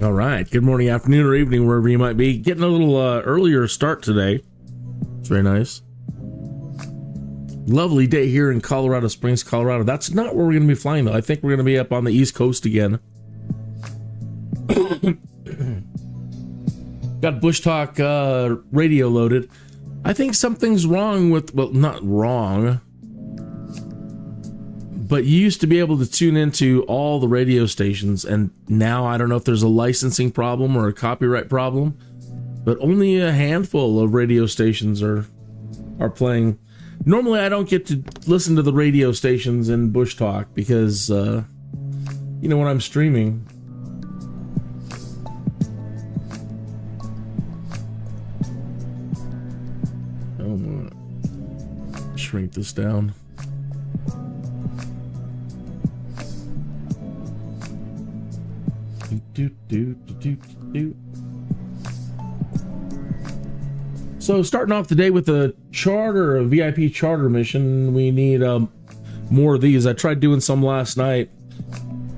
All right. Good morning, afternoon, or evening, wherever you might be. Getting a little earlier start today. It's very nice. Lovely day here in Colorado Springs, Colorado. That's not where we're going to be flying, though. I think we're going to be up on the East Coast again. Got Bush Talk radio loaded. I think something's wrong with, well, not wrong, but you used to be able to tune into all the radio stations, and now I don't know if there's a licensing problem or a copyright problem, but only a handful of radio stations are playing. Normally, I don't get to listen to the radio stations in Bush Talk because, when I'm streaming. I'm gonna shrink this down. So starting off the day with a VIP charter mission, we need more of these. I tried doing some last night.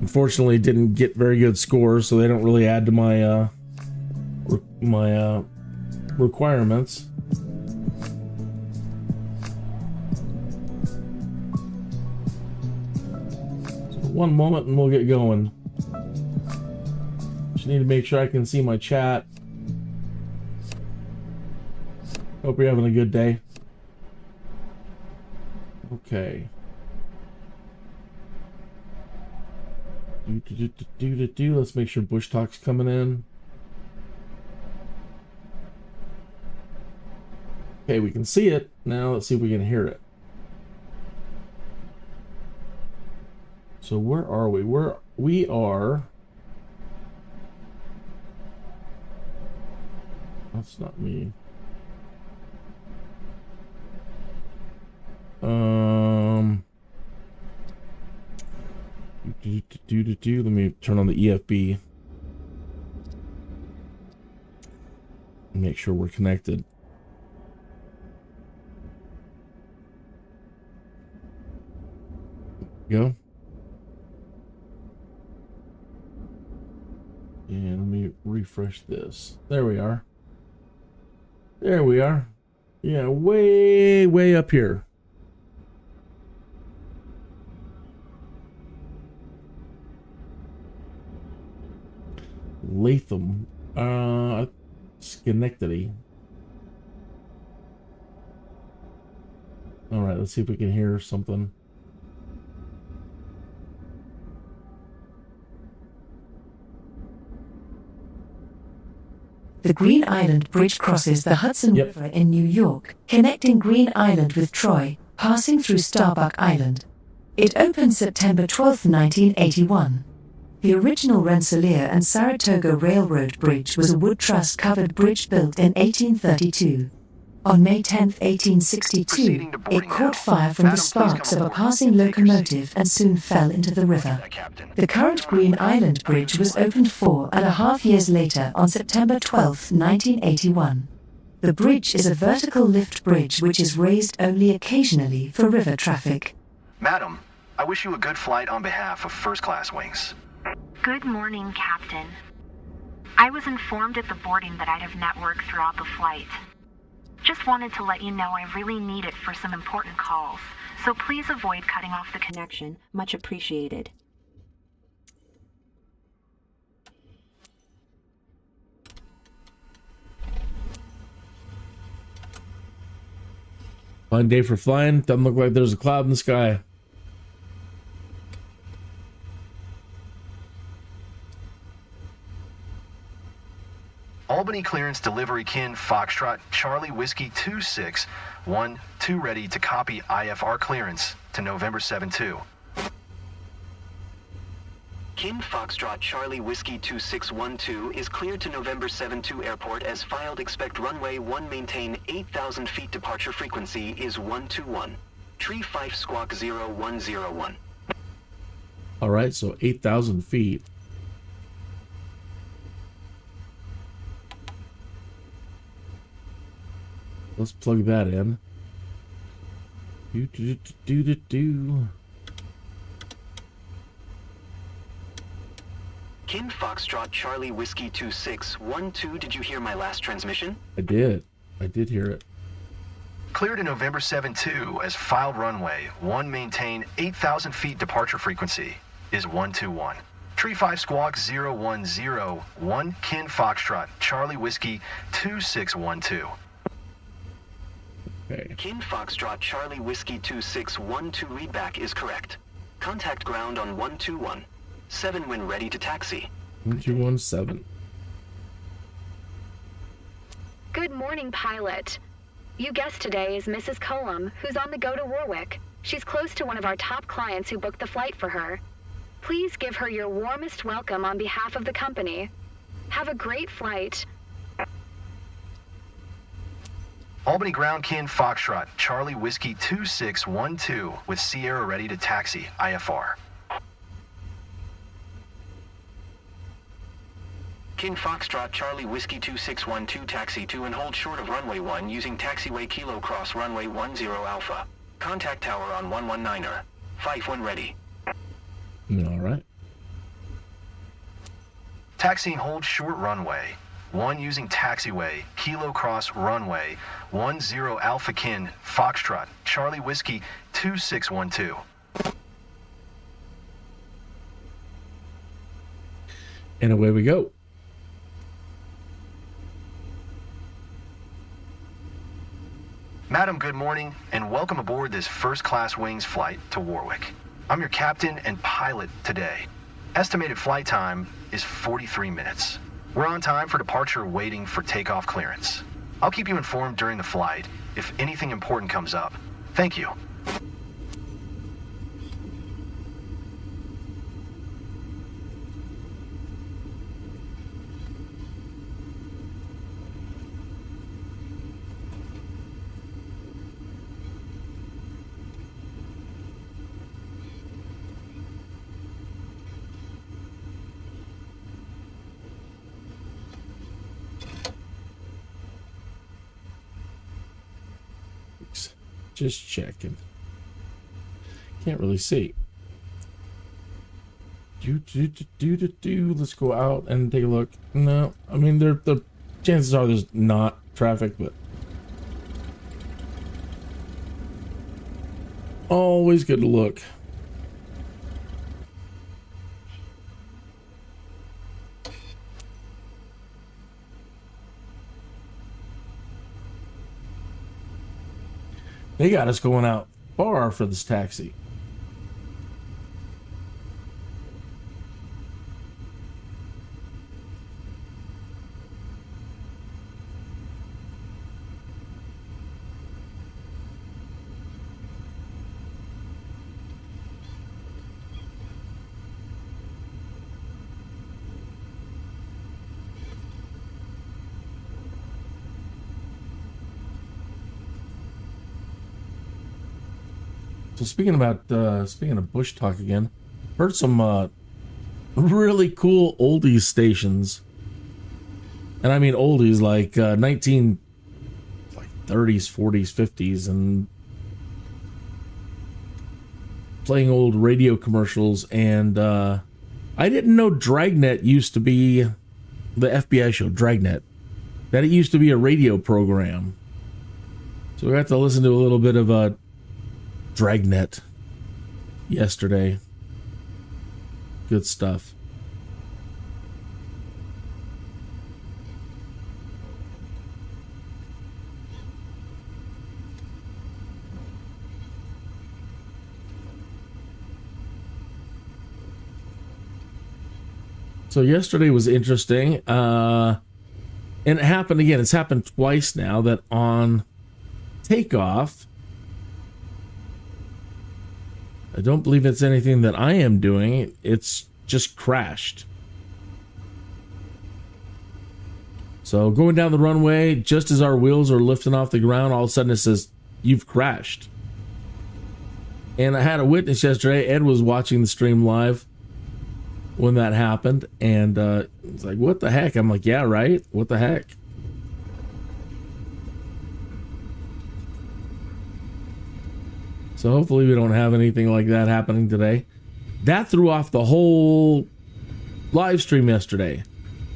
Unfortunately, didn't get very good scores, so they don't really add to my requirements. So one moment and we'll get going. Need to make sure I can see my chat. Hope you're having a good day. Okay. Let's make sure Bush Talk's coming in. Okay, we can see it. Now let's see if we can hear it. So where are we? We are... That's not me. Let me turn on the EFB. Make sure we're connected. Go. And let me refresh this. There we are. There we are. Yeah, way up here. Latham. Schenectady. Alright, let's see if we can hear something. The Green Island Bridge crosses the Hudson River in New York, connecting Green Island with Troy, passing through Starbuck Island. It opened September 12, 1981. The original Rensselaer and Saratoga Railroad Bridge was a wood truss-covered bridge built in 1832. On May 10, 1862, it caught fire from the sparks of a passing locomotive and soon fell into the river. The current Green Island Bridge was opened 4.5 years later on September 12, 1981. The bridge is a vertical lift bridge which is raised only occasionally for river traffic. Madam, I wish you a good flight on behalf of First Class Wings. Good morning, Captain. I was informed at the boarding that I'd have network throughout the flight. Just wanted to let you know I really need it for some important calls, so please avoid cutting off the connection. Much appreciated. Fine day for flying. Doesn't look like there's a cloud in the sky. Albany clearance delivery kin Foxtrot Charlie Whiskey 2612 ready to copy IFR clearance to November 72. Kin Foxtrot Charlie Whiskey 2612 is cleared to November 72 airport as filed. Expect runway 1 maintain 8,000 feet departure frequency is 121. Tree 5 squawk 0101. All right, so 8,000 feet. Let's plug that in. Kin Foxtrot Charlie Whiskey 2612, did you hear my last transmission? I did hear it. Clear to November 7-2 as filed runway 1 maintain 8,000 feet departure frequency is 121. Tree 5 Squawk 0101 Kin Foxtrot Charlie Whiskey 2612. Okay. Kin Foxtrot Charlie Whiskey 2612 readback is correct. Contact ground on 121. 7 when ready to taxi. 1217. Good morning, pilot. You guessed today is Mrs. Cullum, who's on the go to Warwick. She's close to one of our top clients who booked the flight for her. Please give her your warmest welcome on behalf of the company. Have a great flight. Albany ground Kin Foxtrot Charlie Whiskey 2612 with Sierra ready to taxi IFR. Kin Foxtrot Charlie Whiskey 2612 taxi to and hold short of runway 1 using taxiway Kilo Cross runway 10 Alpha. Contact tower on 119er. 5 when ready. All right. Taxiing hold short runway 1 using taxiway Kilo Cross runway 10 Alpha Kin Foxtrot Charlie Whiskey 2612. And away we go. Madam, good morning, and welcome aboard this first-class wings flight to Warwick. I'm your captain and pilot today. Estimated flight time is 43 minutes. We're on time for departure, waiting for takeoff clearance. I'll keep you informed during the flight if anything important comes up. Thank you. Just checking. Can't really see. Let's go out and take a look. No, I mean, the chances are there's not traffic, but always good to look. They got us going out far for this taxi. So speaking of bush talk again, heard some really cool oldies stations, and I mean oldies like 30s, 40s, 50s, and playing old radio commercials. And I didn't know Dragnet used to be the FBI show Dragnet, that it used to be a radio program. So we got to listen to a little bit of Dragnet yesterday. Good stuff. So yesterday was interesting. And it happened again. It's happened twice now that on takeoff, I don't believe it's anything that I am doing. It's just crashed. So going down the runway, just as our wheels are lifting off the ground, all of a sudden it says, "You've crashed." And I had a witness yesterday. Ed was watching the stream live when that happened. And it's like, what the heck? I'm like, yeah, right? What the heck? So hopefully we don't have anything like that happening today. That threw off the whole live stream yesterday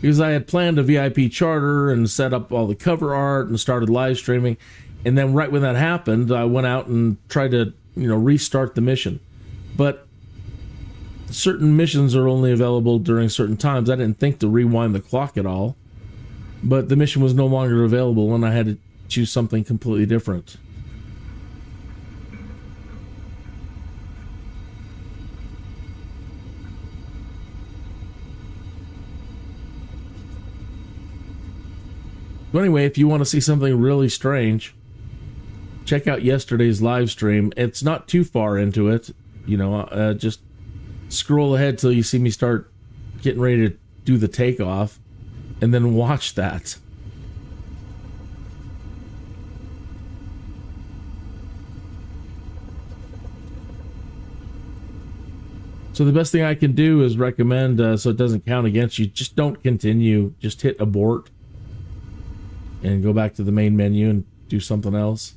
because I had planned a VIP charter and set up all the cover art and started live streaming. And then right when that happened, I went out and tried to, restart the mission. But certain missions are only available during certain times. I didn't think to rewind the clock at all. But the mission was no longer available and I had to choose something completely different. But anyway, if you want to see something really strange, check out yesterday's live stream. It's not too far into it. Just scroll ahead till you see me start getting ready to do the takeoff, and then watch that. So the best thing I can do is recommend, so it doesn't count against you, just don't continue. Just hit abort and go back to the main menu and do something else.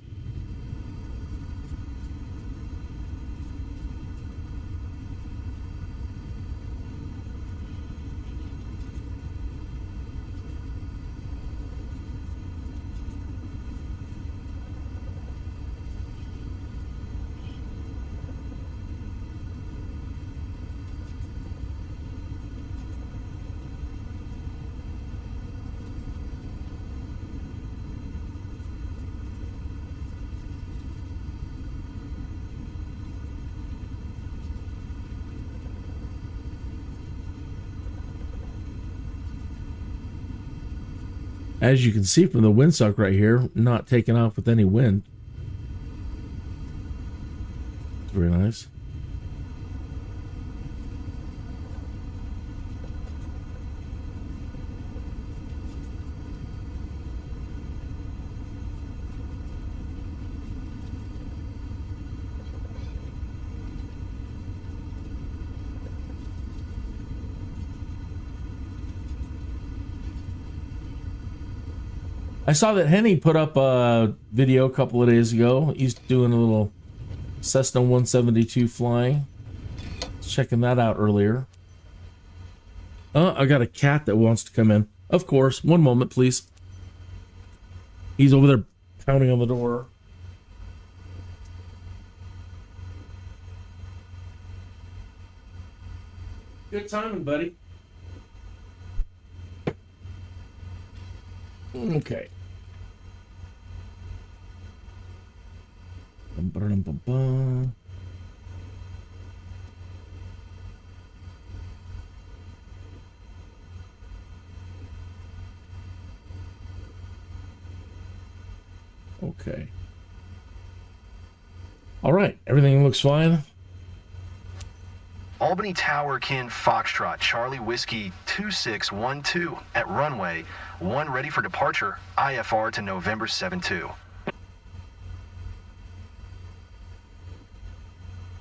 As you can see from the windsock right here, not taking off with any wind. Very nice. I saw that Henny put up a video a couple of days ago. He's doing a little Cessna 172 flying. Checking that out earlier. I got a cat that wants to come in. Of course. One moment, please. He's over there pounding on the door. Good timing, buddy. Okay. Okay. All right. Everything looks fine. Albany Tower Kin Foxtrot, Charlie Whiskey 2612 at runway 1 ready for departure, IFR to November 72.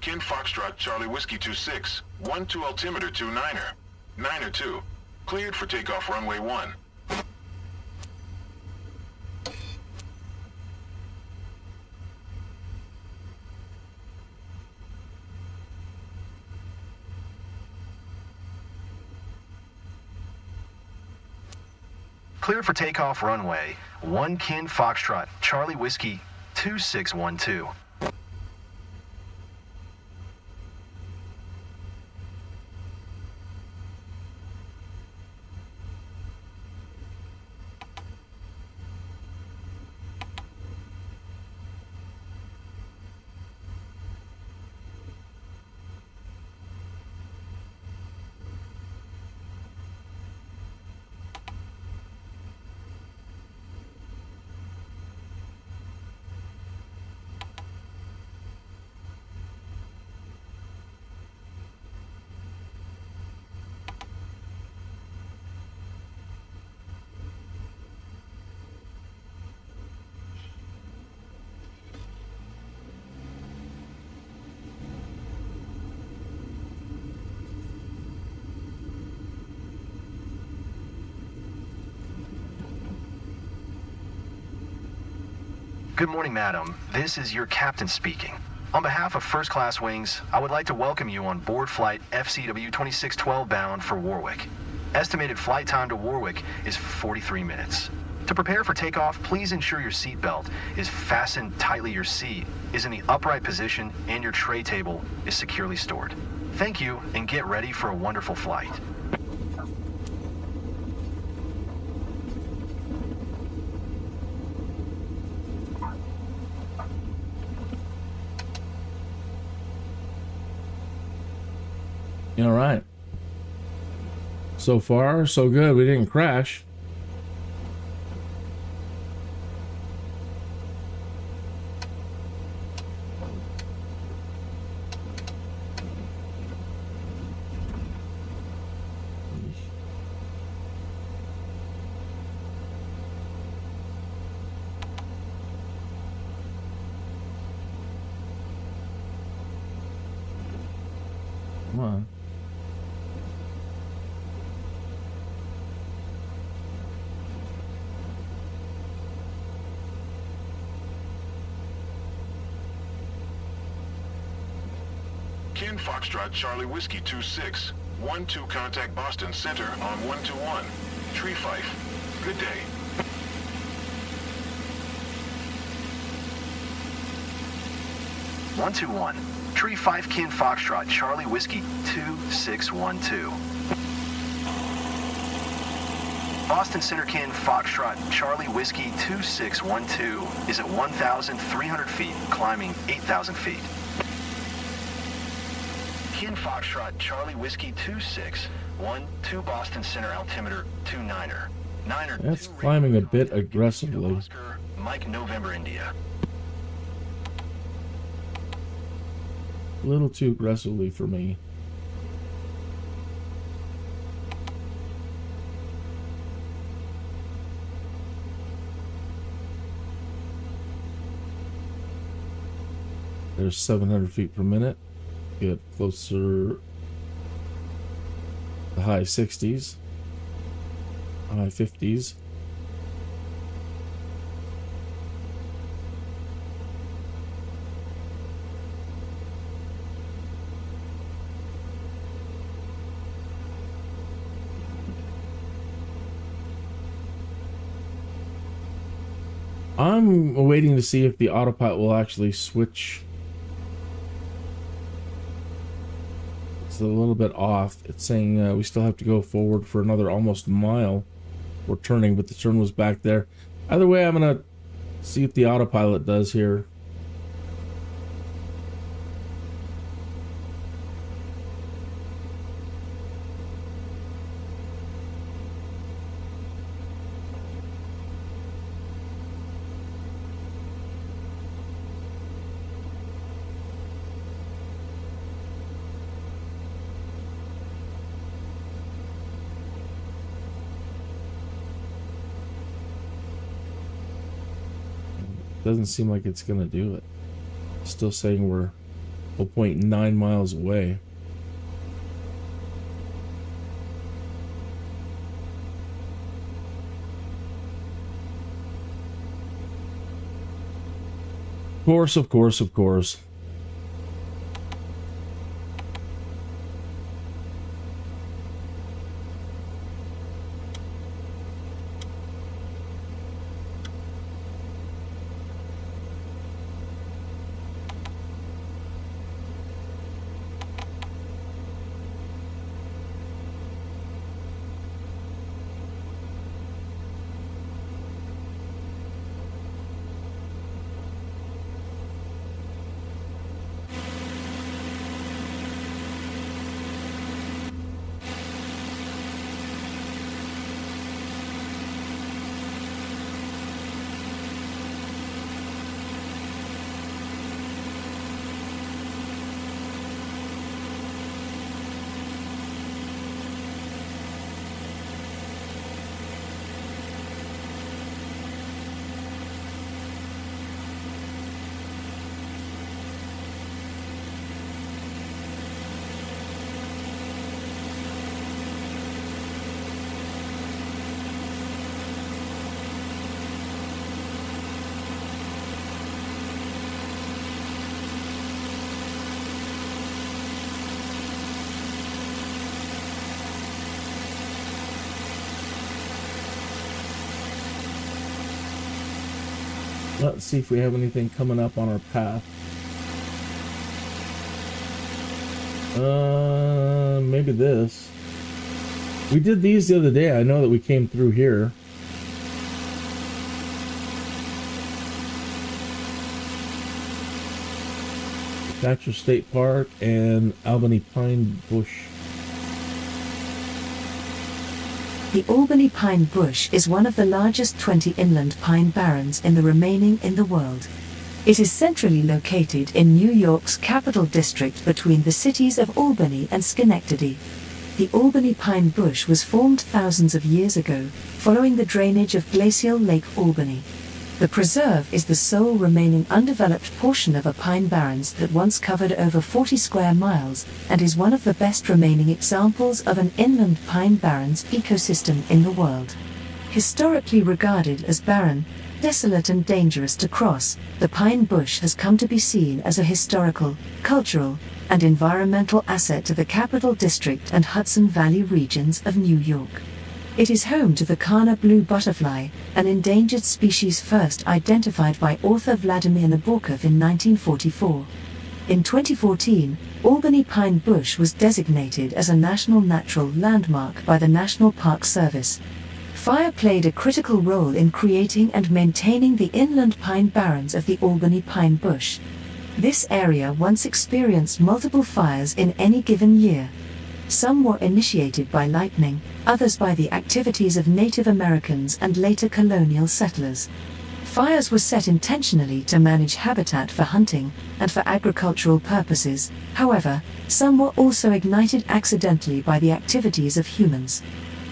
Kin Foxtrot, Charlie Whiskey 26, 12 altimeter 29er, 902, cleared for takeoff runway 1. Clear for takeoff runway 1 Kin Foxtrot, Charlie Whiskey 2612. Good morning, madam. This is your captain speaking. On behalf of First Class Wings, I would like to welcome you on board flight FCW 2612 bound for Warwick. Estimated flight time to Warwick is 43 minutes. To prepare for takeoff, please ensure your seatbelt is fastened tightly, your seat is in the upright position, and your tray table is securely stored. Thank you, and get ready for a wonderful flight. All right. So far, so good. We didn't crash. Come on. Ken Foxtrot Charlie Whiskey 26, 12 contact Boston Center on 121. Tree Fife. Good day. One two one. Tree 5 Ken Foxtrot Charlie Whiskey 2612. Boston Center Ken Foxtrot Charlie Whiskey 2612 is at 1,300 feet, climbing 8,000 feet. Ken Foxtrot Charlie Whiskey 2612 Boston Center altimeter 29er. Niner. That's climbing a bit aggressively. Oscar, Mike November India. A little too aggressively for me. There's 700 feet per minute. Get closer. The high 60s. High 50s. I'm waiting to see if the autopilot will actually switch. It's a little bit off. It's saying we still have to go forward for another almost mile. We're turning, but the turn was back there. Either way, I'm going to see if the autopilot does here. Doesn't seem like it's gonna do it. Still saying we're 0.9 miles away. Of course. Let's see if we have anything coming up on our path. Maybe this. We did these the other day. I know that we came through here. Thatcher State Park and Albany Pine Bush. The Albany Pine Bush is one of the largest 20 inland pine barrens remaining in the world. It is centrally located in New York's Capital District between the cities of Albany and Schenectady. The Albany Pine Bush was formed thousands of years ago, following the drainage of glacial Lake Albany. The preserve is the sole remaining undeveloped portion of a pine barrens that once covered over 40 square miles, and is one of the best remaining examples of an inland pine barrens ecosystem in the world. Historically regarded as barren, desolate and dangerous to cross, the pine bush has come to be seen as a historical, cultural, and environmental asset to the Capital District and Hudson Valley regions of New York. It is home to the Kana blue butterfly, an endangered species first identified by author Vladimir Nabokov in 1944. In 2014, Albany Pine Bush was designated as a National Natural Landmark by the National Park Service. Fire played a critical role in creating and maintaining the inland pine barrens of the Albany Pine Bush. This area once experienced multiple fires in any given year. Some were initiated by lightning, others by the activities of Native Americans and later colonial settlers. Fires were set intentionally to manage habitat for hunting and for agricultural purposes. However, some were also ignited accidentally by the activities of humans.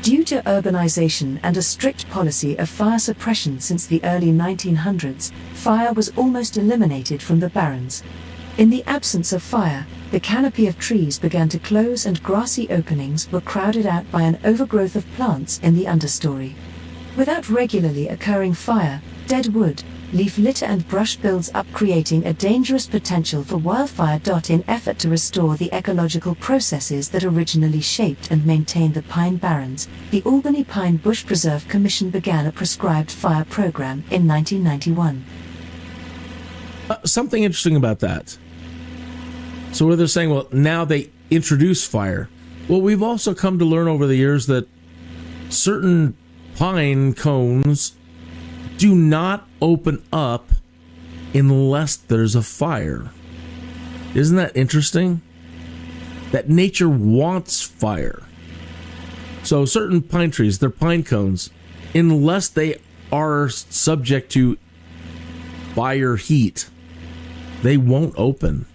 Due to urbanization and a strict policy of fire suppression since the early 1900s, fire was almost eliminated from the barrens. In the absence of fire, the canopy of trees began to close and grassy openings were crowded out by an overgrowth of plants in the understory. Without regularly occurring fire, dead wood, leaf litter and brush builds up, creating a dangerous potential for wildfire. In effort to restore the ecological processes that originally shaped and maintained the pine barrens, the Albany Pine Bush Preserve Commission began a prescribed fire program in 1991. Something interesting about that. So where they're saying, well, now they introduce fire. Well, we've also come to learn over the years that certain pine cones do not open up unless there's a fire. Isn't that interesting? That nature wants fire. So certain pine trees, they're pine cones, unless they are subject to fire heat, they won't open.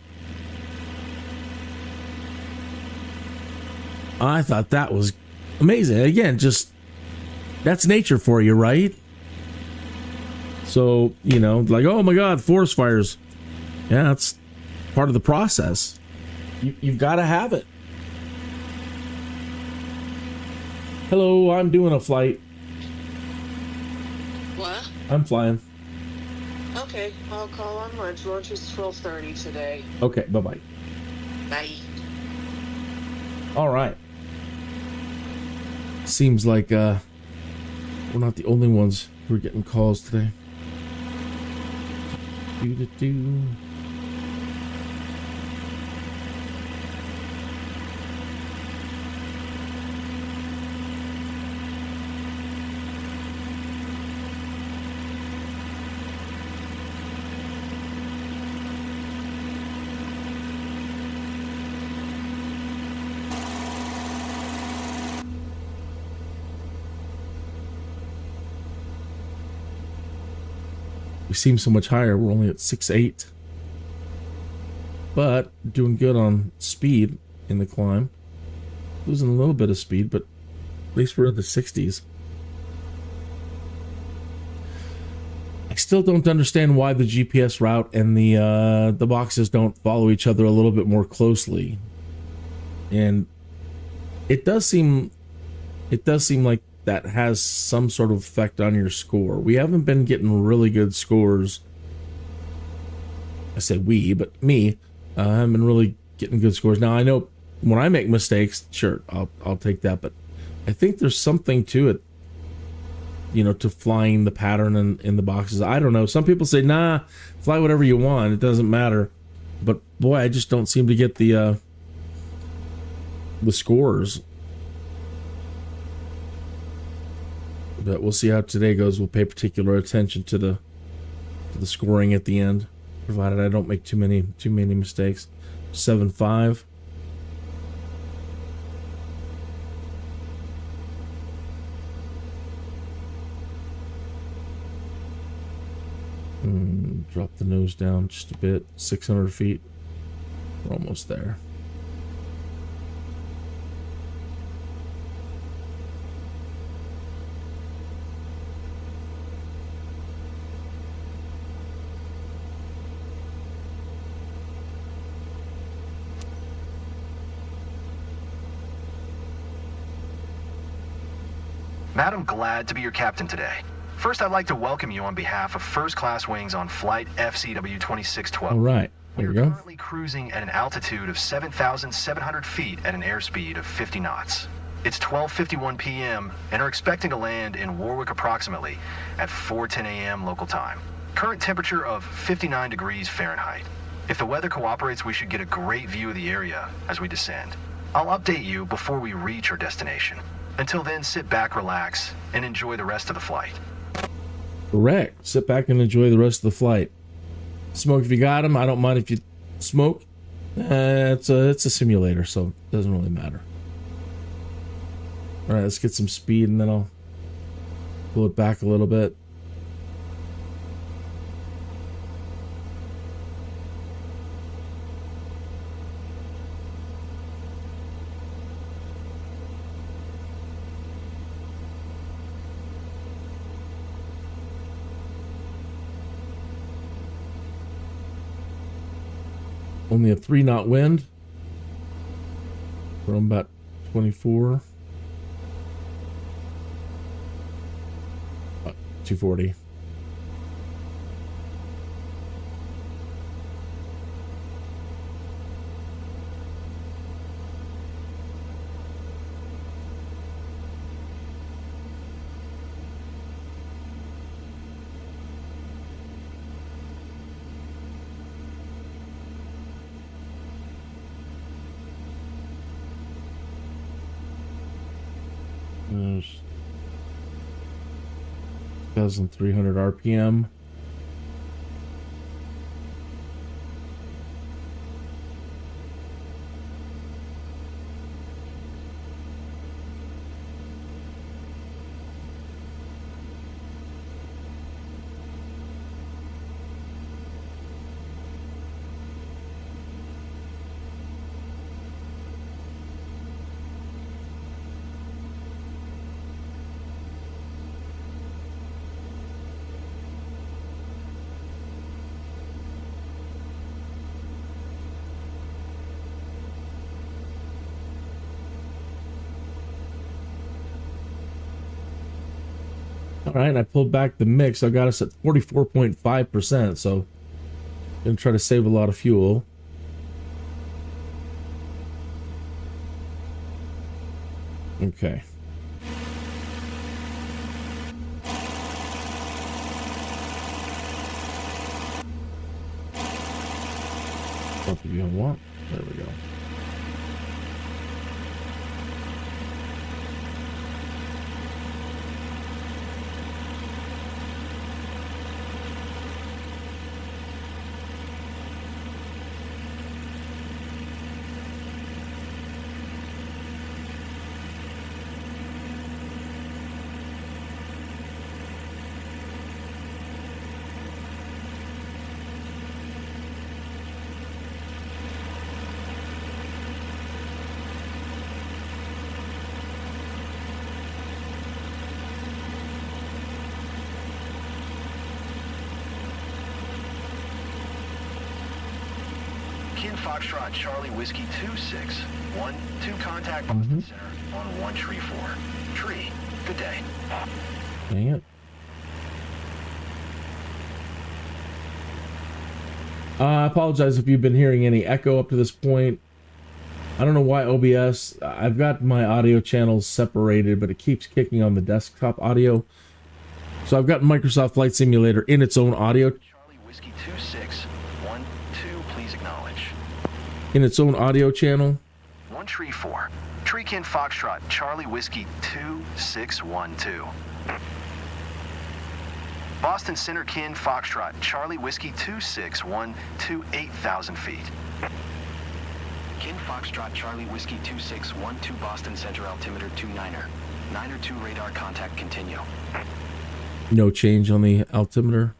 I thought that was amazing. Again, just that's nature for you, right? So, you know, like, oh my God, forest fires. Yeah, that's part of the process. You've got to have it. Hello, I'm doing a flight. What? I'm flying. Okay, I'll call on lunch. Lunch is 12:30 today. Okay, bye-bye. Bye. All right. Seems like we're not the only ones who are getting calls today. Do-do-do. We seem so much higher. We're only at 6.8. But doing good on speed in the climb. Losing a little bit of speed, but at least we're in the 60s. I still don't understand why the GPS route and the boxes don't follow each other a little bit more closely. And it does seem like that has some sort of effect on your score. We haven't been getting really good scores. I say we, but me. I haven't been really getting good scores. Now, I know when I make mistakes, sure, I'll take that, but I think there's something to it to flying the pattern in the boxes. I don't know. Some people say, nah, fly whatever you want. It doesn't matter. But boy, I just don't seem to get the scores. But we'll see how today goes. We'll pay particular attention to the scoring at the end, provided I don't make too many mistakes. 7.5. Drop the nose down just a bit. 600 feet. We're almost there. Matt, I'm glad to be your captain today. First, I'd like to welcome you on behalf of First Class Wings on flight FCW 2612. All right, there we go. We're currently cruising at an altitude of 7,700 feet at an airspeed of 50 knots. It's 12:51 p.m. and are expecting to land in Warwick approximately at 4:10 a.m. local time. Current temperature of 59 degrees Fahrenheit. If the weather cooperates, we should get a great view of the area as we descend. I'll update you before we reach our destination. Until then, sit back, relax, and enjoy the rest of the flight. Correct. Sit back and enjoy the rest of the flight. Smoke if you got them. I don't mind if you smoke. It's a simulator, so it doesn't really matter. All right, let's get some speed, and then I'll pull it back a little bit. Only a 3-knot wind from about 24, 240. There's 2,300 RPM. All right, I pulled back the mix. I got us at 44.5%, so I'm going to try to save a lot of fuel. Okay. What do you want? There we go. Foxtrot Charlie Whiskey 26, 1-2 contact Boston Center on 1 tree 4. Tree, good day. Dang it. I apologize if you've been hearing any echo up to this point. I don't know why OBS, I've got my audio channels separated, but it keeps kicking on the desktop audio. So I've got Microsoft Flight Simulator in its own audio. Charlie Whiskey 2612, please acknowledge. In its own audio channel. 134. Treekin Foxtrot, Charlie Whiskey 2612. Boston Center Kin Foxtrot, Charlie Whiskey 261 8,000 feet. Kin Foxtrot, Charlie Whiskey 2612, Boston Center altimeter 29er. 902 radar contact continue. No change on the altimeter.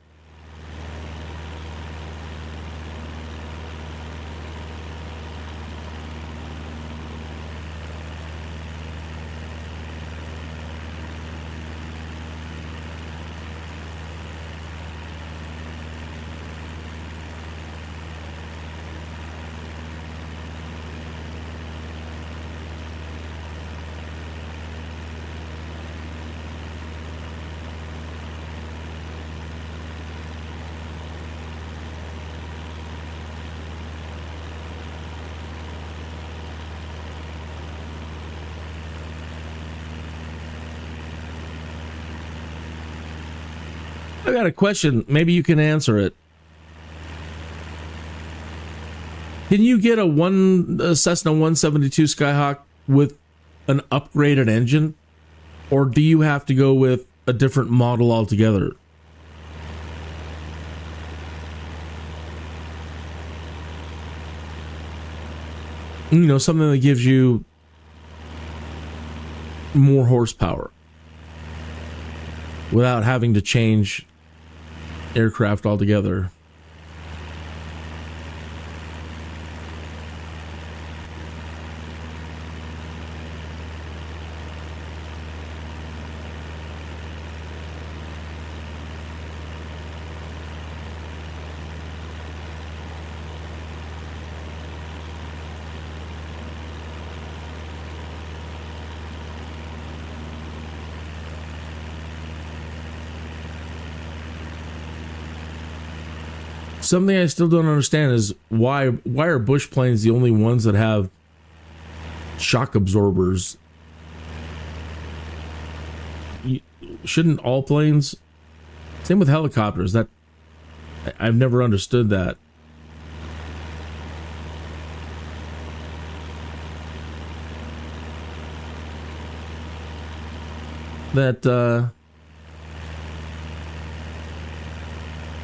I got a question. Maybe you can answer it. Can you get a Cessna 172 Skyhawk with an upgraded engine? Or do you have to go with a different model altogether? You know, something that gives you more horsepower without having to change aircraft altogether. Something I still don't understand is why are Bush planes the only ones that have shock absorbers? Shouldn't all planes? Same with helicopters. That I've never understood that.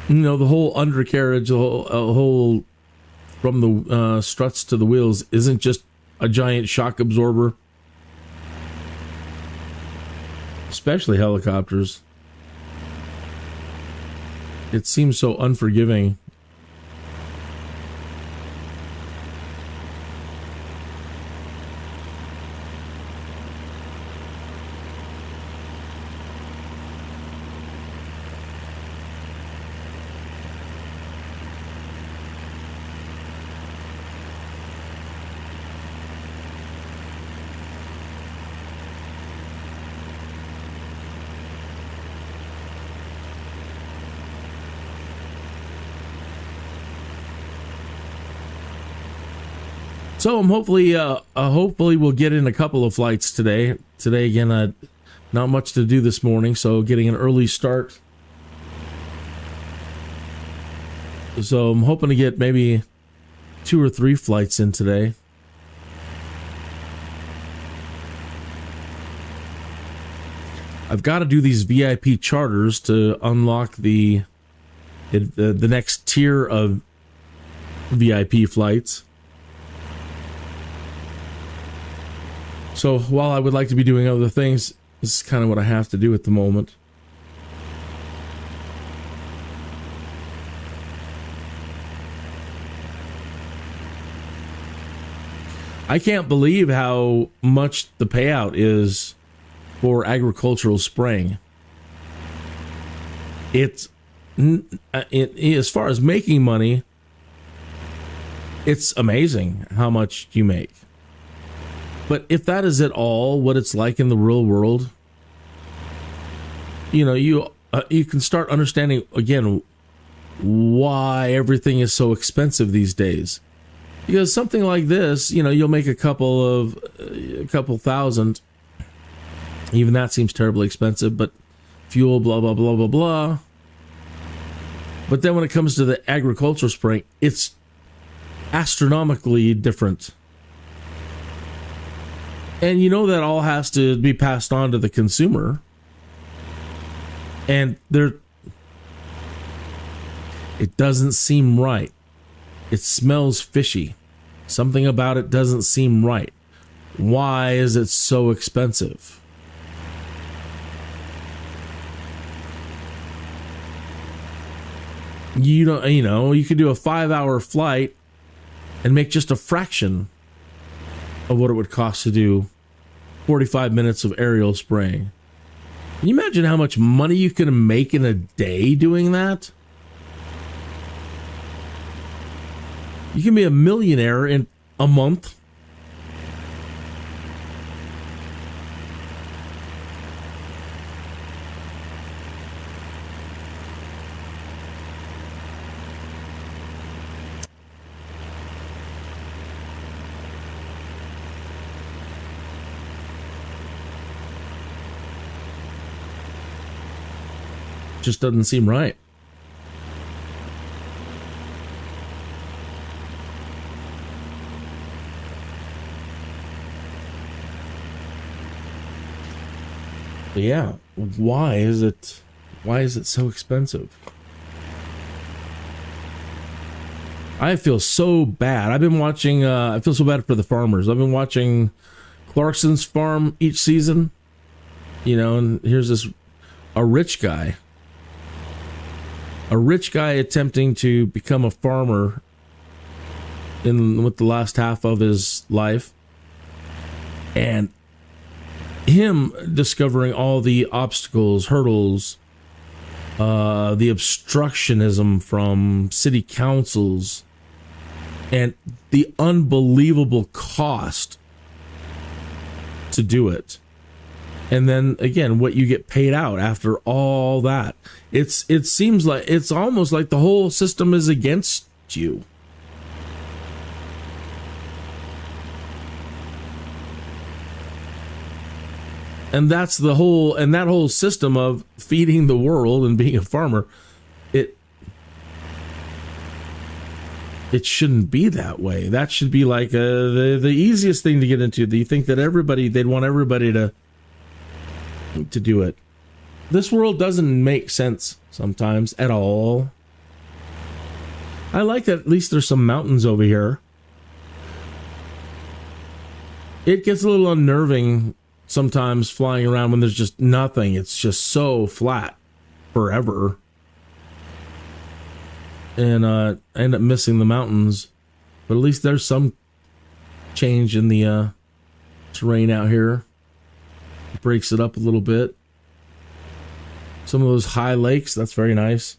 You know, the whole undercarriage, the whole from the struts to the wheels isn't just a giant shock absorber. Especially helicopters. It seems so unforgiving. So I'm hopefully we'll get in a couple of flights today. Today again, not much to do this morning, so getting an early start. So I'm hoping to get maybe 2 or 3 flights in today. I've got to do these VIP charters to unlock the next tier of VIP flights. So while I would like to be doing other things, this is kind of what I have to do at the moment. I can't believe how much the payout is for agricultural spraying. It's as far as making money, it's amazing how much you make. But if that is at all what it's like in the real world, you know, you can start understanding again why everything is so expensive these days. Because something like this, you know, you'll make a couple thousand. Even that seems terribly expensive, but fuel, blah, blah, blah, blah, blah. But then when it comes to the agricultural spraying, it's astronomically different. And you know that all has to be passed on to the consumer. And it doesn't seem right. It smells fishy. Something about it doesn't seem right. Why is it so expensive? You could do a 5-hour flight and make just a fraction of what it would cost to do 45 minutes of aerial spraying. Can you imagine how much money you can make in a day doing that? You can be a millionaire in a month. Just doesn't seem right. But yeah, why is it so expensive? I feel so bad. I've been watching I feel so bad for the farmers. I've been watching Clarkson's farm each season. And here's a rich guy attempting to become a farmer with the last half of his life, and him discovering all the obstacles, hurdles, the obstructionism from city councils, and the unbelievable cost to do it. And then again, what you get paid out after all that. It seems like it's almost like the whole system is against you. And that's that whole system of feeding the world and being a farmer. It shouldn't be that way. That should be like the easiest thing to get into. Do you think that they'd want everybody to do it? This world doesn't make sense sometimes at all. I like that at least there's some mountains over here. It gets a little unnerving sometimes flying around when there's just nothing. It's just so flat forever. And I end up missing the mountains. But at least there's some change in the terrain out here. It breaks it up a little bit. Some of those high lakes, that's very nice.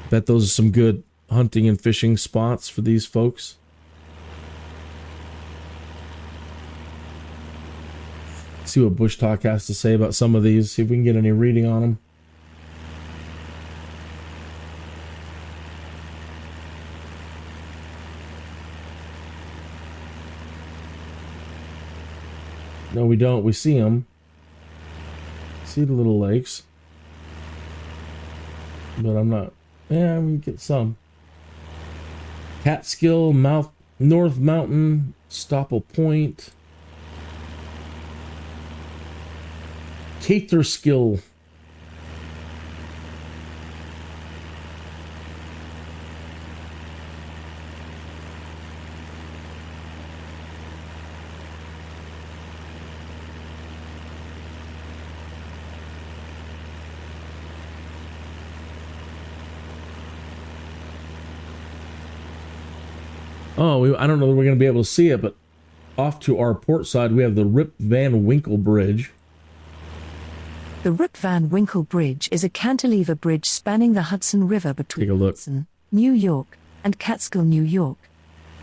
Bet those are some good hunting and fishing spots for these folks. See what Bush Talk has to say about some of these. See if we can get any reading on them. No, we don't. We see them. See the little lakes. But I'm not. Yeah, we get some. Catskill, North Mountain, Stopple Point. Caterskill. Oh, I don't know if we're going to be able to see it, but off to our port side, we have the Rip Van Winkle Bridge. The Rip Van Winkle Bridge is a cantilever bridge spanning the Hudson River between Hudson, New York, and Catskill, New York.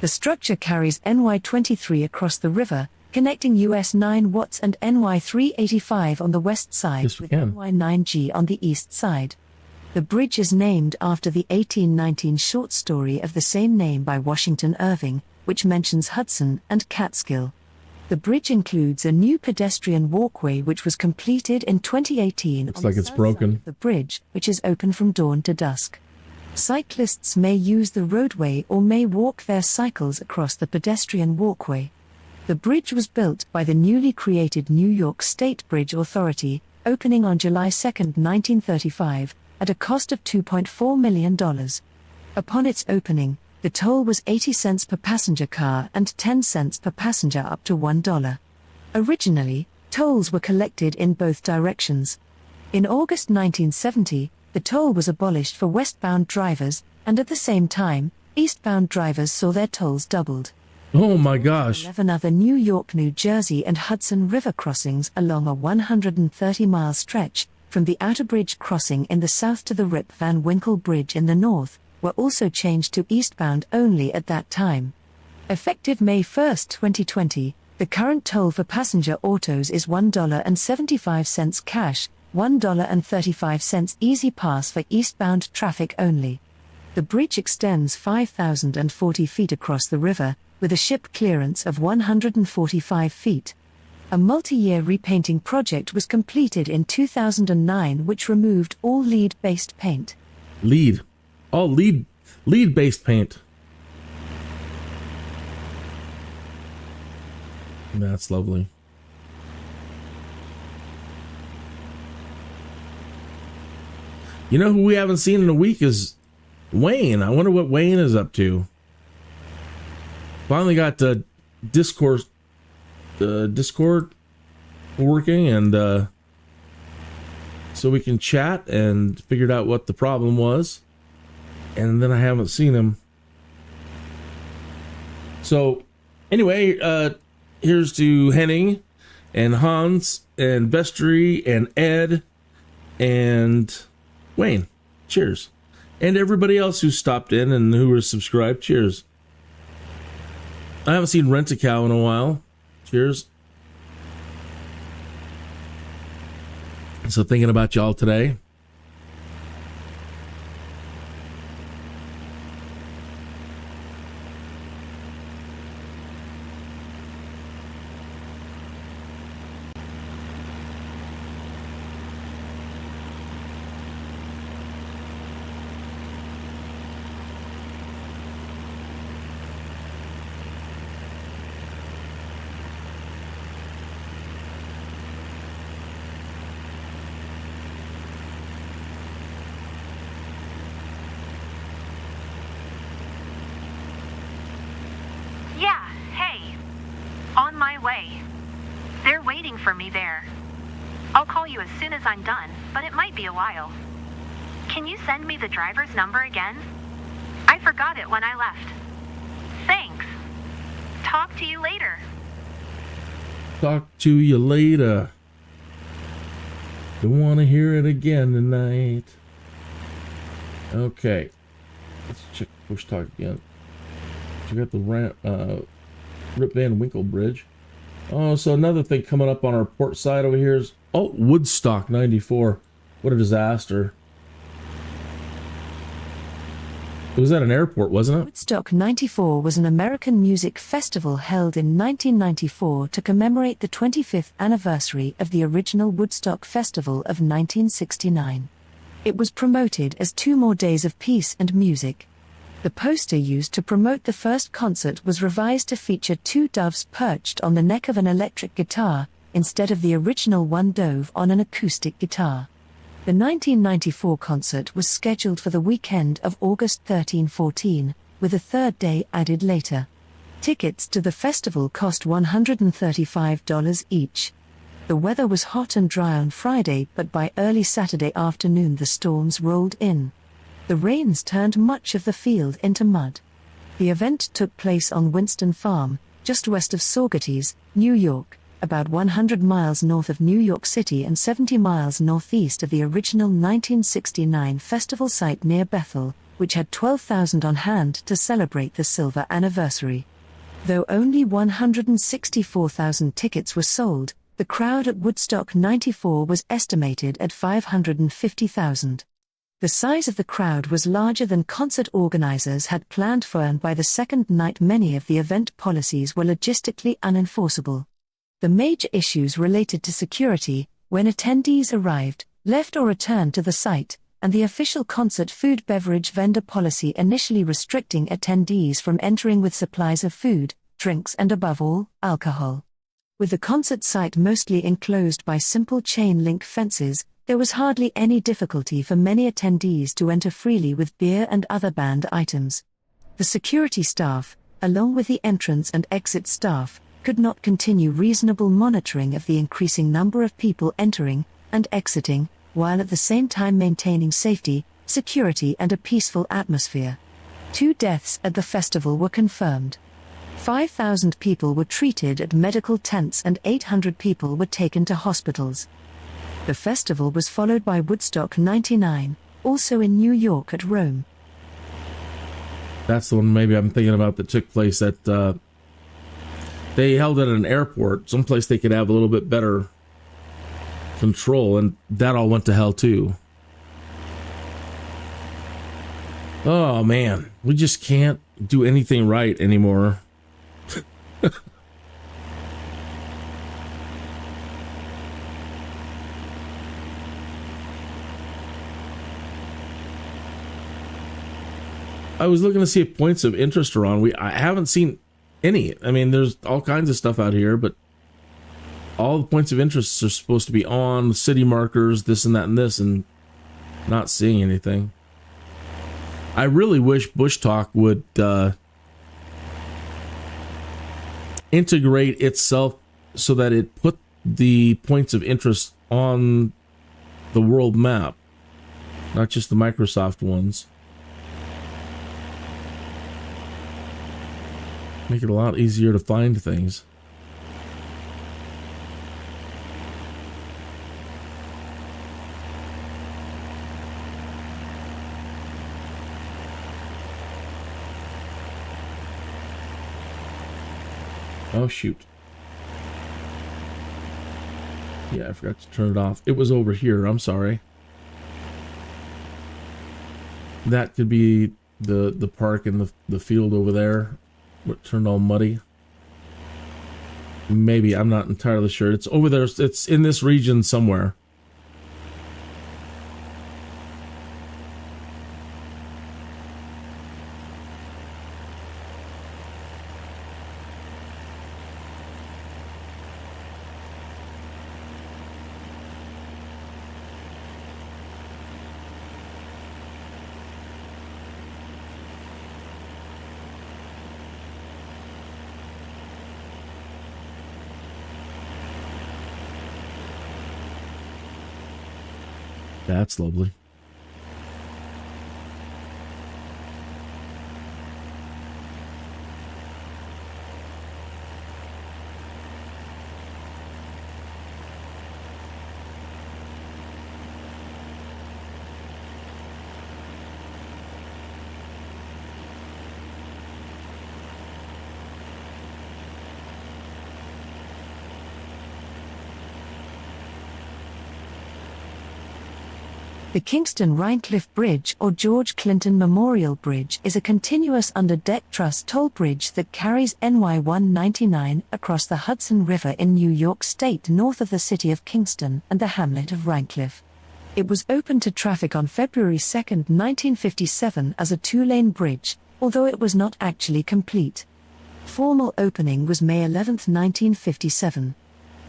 The structure carries NY 23 across the river, connecting US 9 Watts and NY 385 on the west side with NY 9G on the east side. The bridge is named after the 1819 short story of the same name by Washington Irving, which mentions Hudson and Catskill. The bridge includes a new pedestrian walkway which was completed in 2018. Looks like it's broken. The bridge, which is open from dawn to dusk. Cyclists may use the roadway or may walk their cycles across the pedestrian walkway. The bridge was built by the newly created New York State Bridge Authority, opening on July 2, 1935, at a cost of $2.4 million. Upon its opening, the toll was 80 cents per passenger car and 10 cents per passenger up to $1. Originally, tolls were collected in both directions. In August 1970, the toll was abolished for westbound drivers, and at the same time, eastbound drivers saw their tolls doubled. Oh my gosh. 11 other New York, New Jersey and Hudson River crossings along a 130-mile stretch, from the Outer Bridge crossing in the south to the Rip Van Winkle Bridge in the north, were also changed to eastbound only at that time. Effective May 1, 2020, the current toll for passenger autos is $1.75 cash, $1.35 Easy Pass for eastbound traffic only. The bridge extends 5,040 feet across the river, with a ship clearance of 145 feet. A multi-year repainting project was completed in 2009 which removed all lead-based paint. Lead. All lead-based paint. That's lovely. You know who we haven't seen in a week is Wayne. I wonder what Wayne is up to. Finally got Discord working, and so we can chat, and figured out what the problem was, and then I haven't seen him. So anyway, here's to Henning and Hans and Vestry and Ed and Wayne. Cheers. And everybody else who stopped in and who was subscribed. Cheers. I haven't seen Rent-A-Cow in a while. Cheers. So thinking about y'all today. For me there. I'll call you as soon as I'm done, but it might be a while. Can you send me the driver's number again? I forgot it when I left. Thanks. Talk to you later. Talk to you later. Don't want to hear it again tonight. Okay. Let's check push talk again. Check out the Rip Van Winkle Bridge. Oh, so another thing coming up on our port side over here is, Woodstock 94. What a disaster. It was at an airport, wasn't it? Woodstock 94 was an American music festival held in 1994 to commemorate the 25th anniversary of the original Woodstock Festival of 1969. It was promoted as 2 more days of peace and music. The poster used to promote the first concert was revised to feature 2 doves perched on the neck of an electric guitar, instead of the original one dove on an acoustic guitar. The 1994 concert was scheduled for the weekend of August 13-14, with a 3rd day added later. Tickets to the festival cost $135 each. The weather was hot and dry on Friday, but by early Saturday afternoon the storms rolled in. The rains turned much of the field into mud. The event took place on Winston Farm, just west of Saugerties, New York, about 100 miles north of New York City and 70 miles northeast of the original 1969 festival site near Bethel, which had 12,000 on hand to celebrate the silver anniversary. Though only 164,000 tickets were sold, the crowd at Woodstock 94 was estimated at 550,000. The size of the crowd was larger than concert organizers had planned for, and by the second night many of the event policies were logistically unenforceable. The major issues related to security, when attendees arrived, left or returned to the site, and the official concert food beverage vendor policy initially restricting attendees from entering with supplies of food, drinks and above all, alcohol. With the concert site mostly enclosed by simple chain-link fences, there was hardly any difficulty for many attendees to enter freely with beer and other banned items. The security staff, along with the entrance and exit staff, could not continue reasonable monitoring of the increasing number of people entering and exiting, while at the same time maintaining safety, security and a peaceful atmosphere. 2 deaths at the festival were confirmed. 5,000 people were treated at medical tents and 800 people were taken to hospitals. The festival was followed by Woodstock 99, also in New York at Rome. That's the one maybe I'm thinking about that took place at, they held it at an airport, someplace they could have a little bit better control, and that all went to hell too. Oh man, we just can't do anything right anymore. I was looking to see if points of interest are on. I haven't seen any. I mean, there's all kinds of stuff out here, but all the points of interest are supposed to be on, city markers, this and that and this, and not seeing anything. I really wish Bush Talk would integrate itself so that it put the points of interest on the world map, not just the Microsoft ones. Make it a lot easier to find things. Oh, shoot. Yeah, I forgot to turn it off. It was over here. I'm sorry. That could be the park and the field over there. What turned all muddy. Maybe. I'm not entirely sure. It's over there. It's in this region somewhere. That's lovely. The Kingston-Rhinecliff Bridge or George Clinton Memorial Bridge is a continuous under-deck truss toll bridge that carries NY 199 across the Hudson River in New York State north of the city of Kingston and the hamlet of Rhinecliff. It was opened to traffic on February 2, 1957 as a 2-lane bridge, although it was not actually complete. Formal opening was May 11, 1957.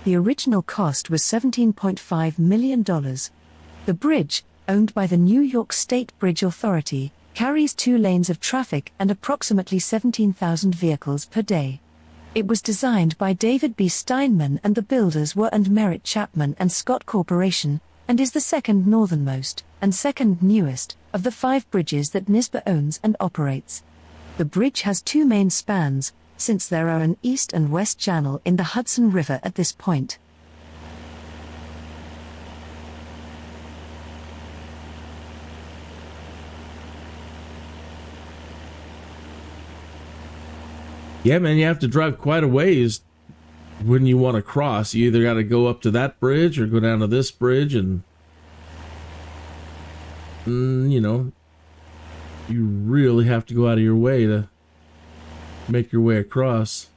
The original cost was $17.5 million. The bridge, owned by the New York State Bridge Authority, carries 2 lanes of traffic and approximately 17,000 vehicles per day. It was designed by David B. Steinman and the builders were and Merritt Chapman and Scott Corporation, and is the second northernmost, and second newest, of the 5 bridges that NYSBA owns and operates. The bridge has 2 main spans, since there are an east and west channel in the Hudson River at this point. Yeah, man, you have to drive quite a ways when you want to cross. You either got to go up to that bridge or go down to this bridge, and you know, you really have to go out of your way to make your way across.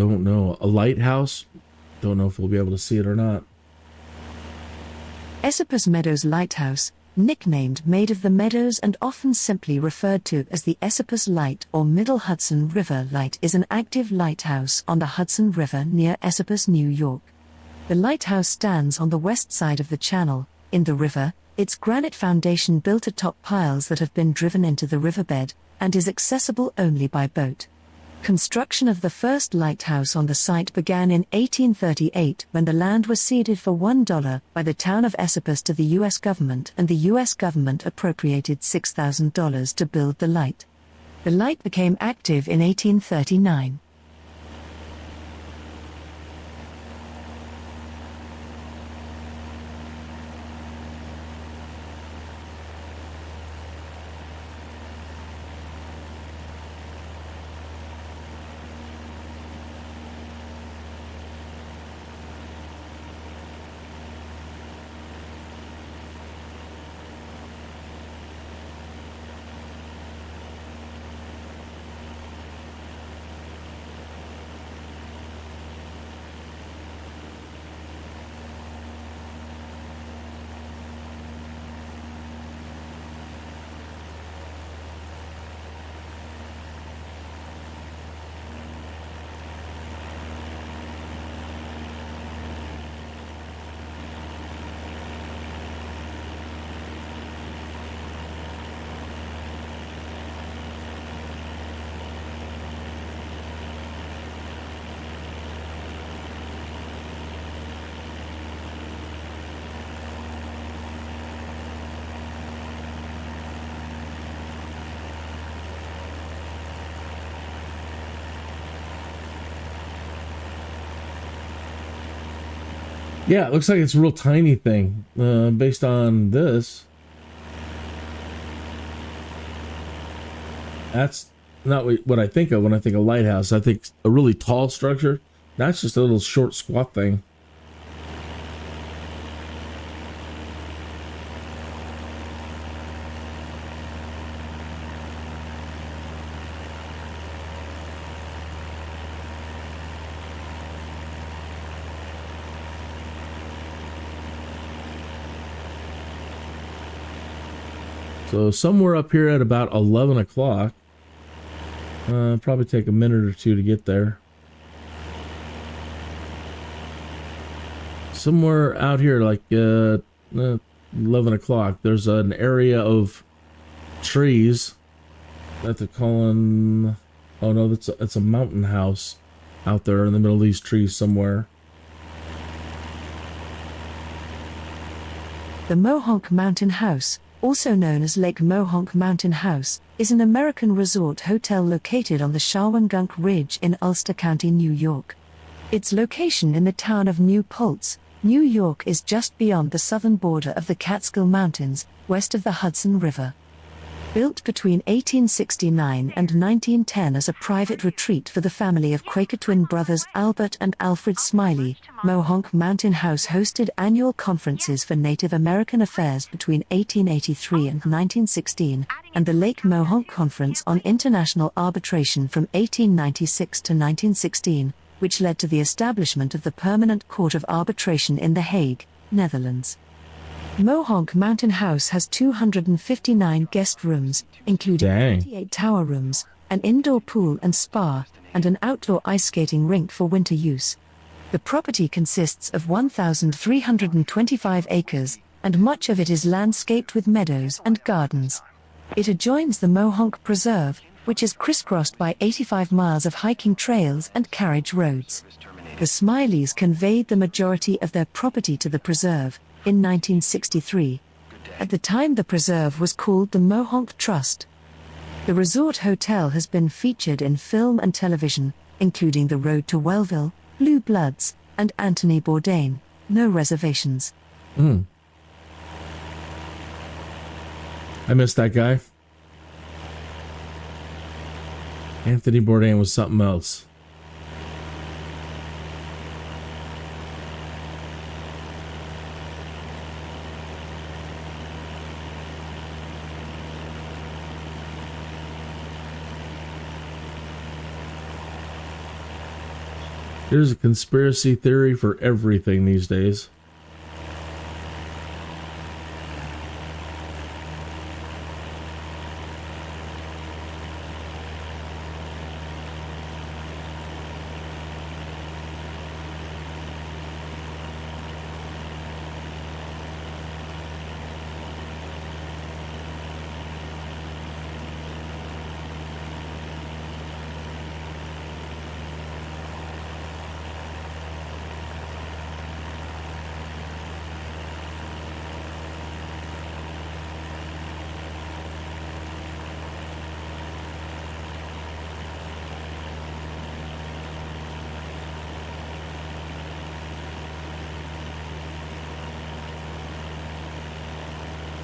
Don't know. A lighthouse? Don't know if we'll be able to see it or not. Esopus Meadows Lighthouse, nicknamed Maid of the Meadows and often simply referred to as the Esopus Light or Middle Hudson River Light, is an active lighthouse on the Hudson River near Esopus, New York. The lighthouse stands on the west side of the channel, in the river, its granite foundation built atop piles that have been driven into the riverbed, and is accessible only by boat. Construction of the first lighthouse on the site began in 1838 when the land was ceded for $1 by the town of Esopus to the U.S. government, and the U.S. government appropriated $6,000 to build the light. The light became active in 1839. Yeah, it looks like it's a real tiny thing, based on this. That's not what I think of when I think of lighthouse. I think a really tall structure. That's just a little short, squat thing. So somewhere up here at about 11 o'clock. Probably take a minute or two to get there. Somewhere out here, like 11 o'clock, there's an area of trees that they're calling... Oh no, that's a mountain house out there in the middle of these trees somewhere. The Mohonk Mountain House, also known as Lake Mohonk Mountain House, is an American resort hotel located on the Shawangunk Ridge in Ulster County, New York. Its location in the town of New Paltz, New York, is just beyond the southern border of the Catskill Mountains, west of the Hudson River. Built between 1869 and 1910 as a private retreat for the family of Quaker twin brothers Albert and Alfred Smiley, Mohonk Mountain House hosted annual conferences for Native American affairs between 1883 and 1916, and the Lake Mohonk Conference on International Arbitration from 1896 to 1916, which led to the establishment of the Permanent Court of Arbitration in The Hague, Netherlands. Mohonk Mountain House has 259 guest rooms, including 28 tower rooms, an indoor pool and spa, and an outdoor ice skating rink for winter use. The property consists of 1,325 acres, and much of it is landscaped with meadows and gardens. It adjoins the Mohonk Preserve, which is crisscrossed by 85 miles of hiking trails and carriage roads. The Smileys conveyed the majority of their property to the preserve in 1963. At the time, the preserve was called the Mohonk Trust. The resort hotel has been featured in film and television, including The Road to Wellville, Blue Bloods, and Anthony Bourdain, No Reservations. I missed that guy. Anthony Bourdain was something else. There's a conspiracy theory for everything these days.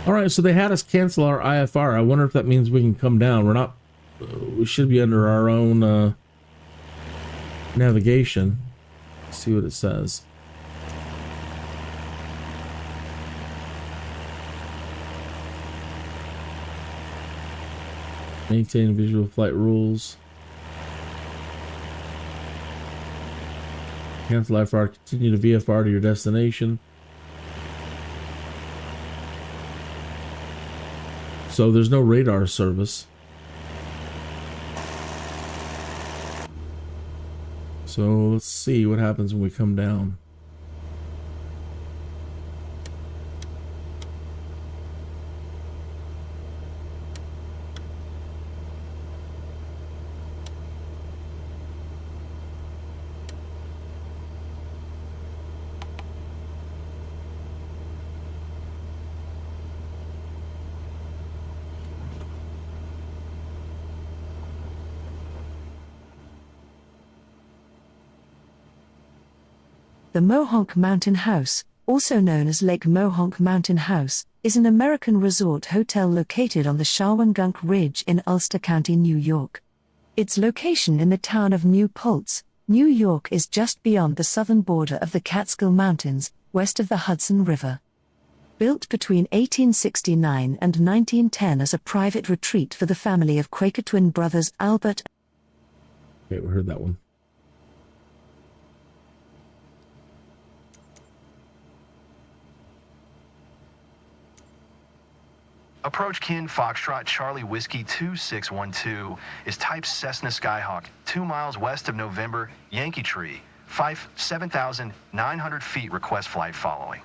All right, so they had us cancel our IFR. I wonder if that means we can come down. We're not. We should be under our own navigation. Let's see what it says. Maintain visual flight rules. Cancel IFR. Continue to VFR to your destination. So there's no radar service. So let's see what happens when we come down. The Mohonk Mountain House, also known as Lake Mohonk Mountain House, is an American resort hotel located on the Shawangunk Ridge in Ulster County, New York. Its location in the town of New Paltz, New York is just beyond the southern border of the Catskill Mountains, west of the Hudson River. Built between 1869 and 1910 as a private retreat for the family of Quaker twin brothers Albert. Okay, we heard that one. Approach Kin Foxtrot Charlie Whiskey 2612 is type Cessna Skyhawk, 2 miles west of November, Yankee Tree, 7,900 feet request flight following.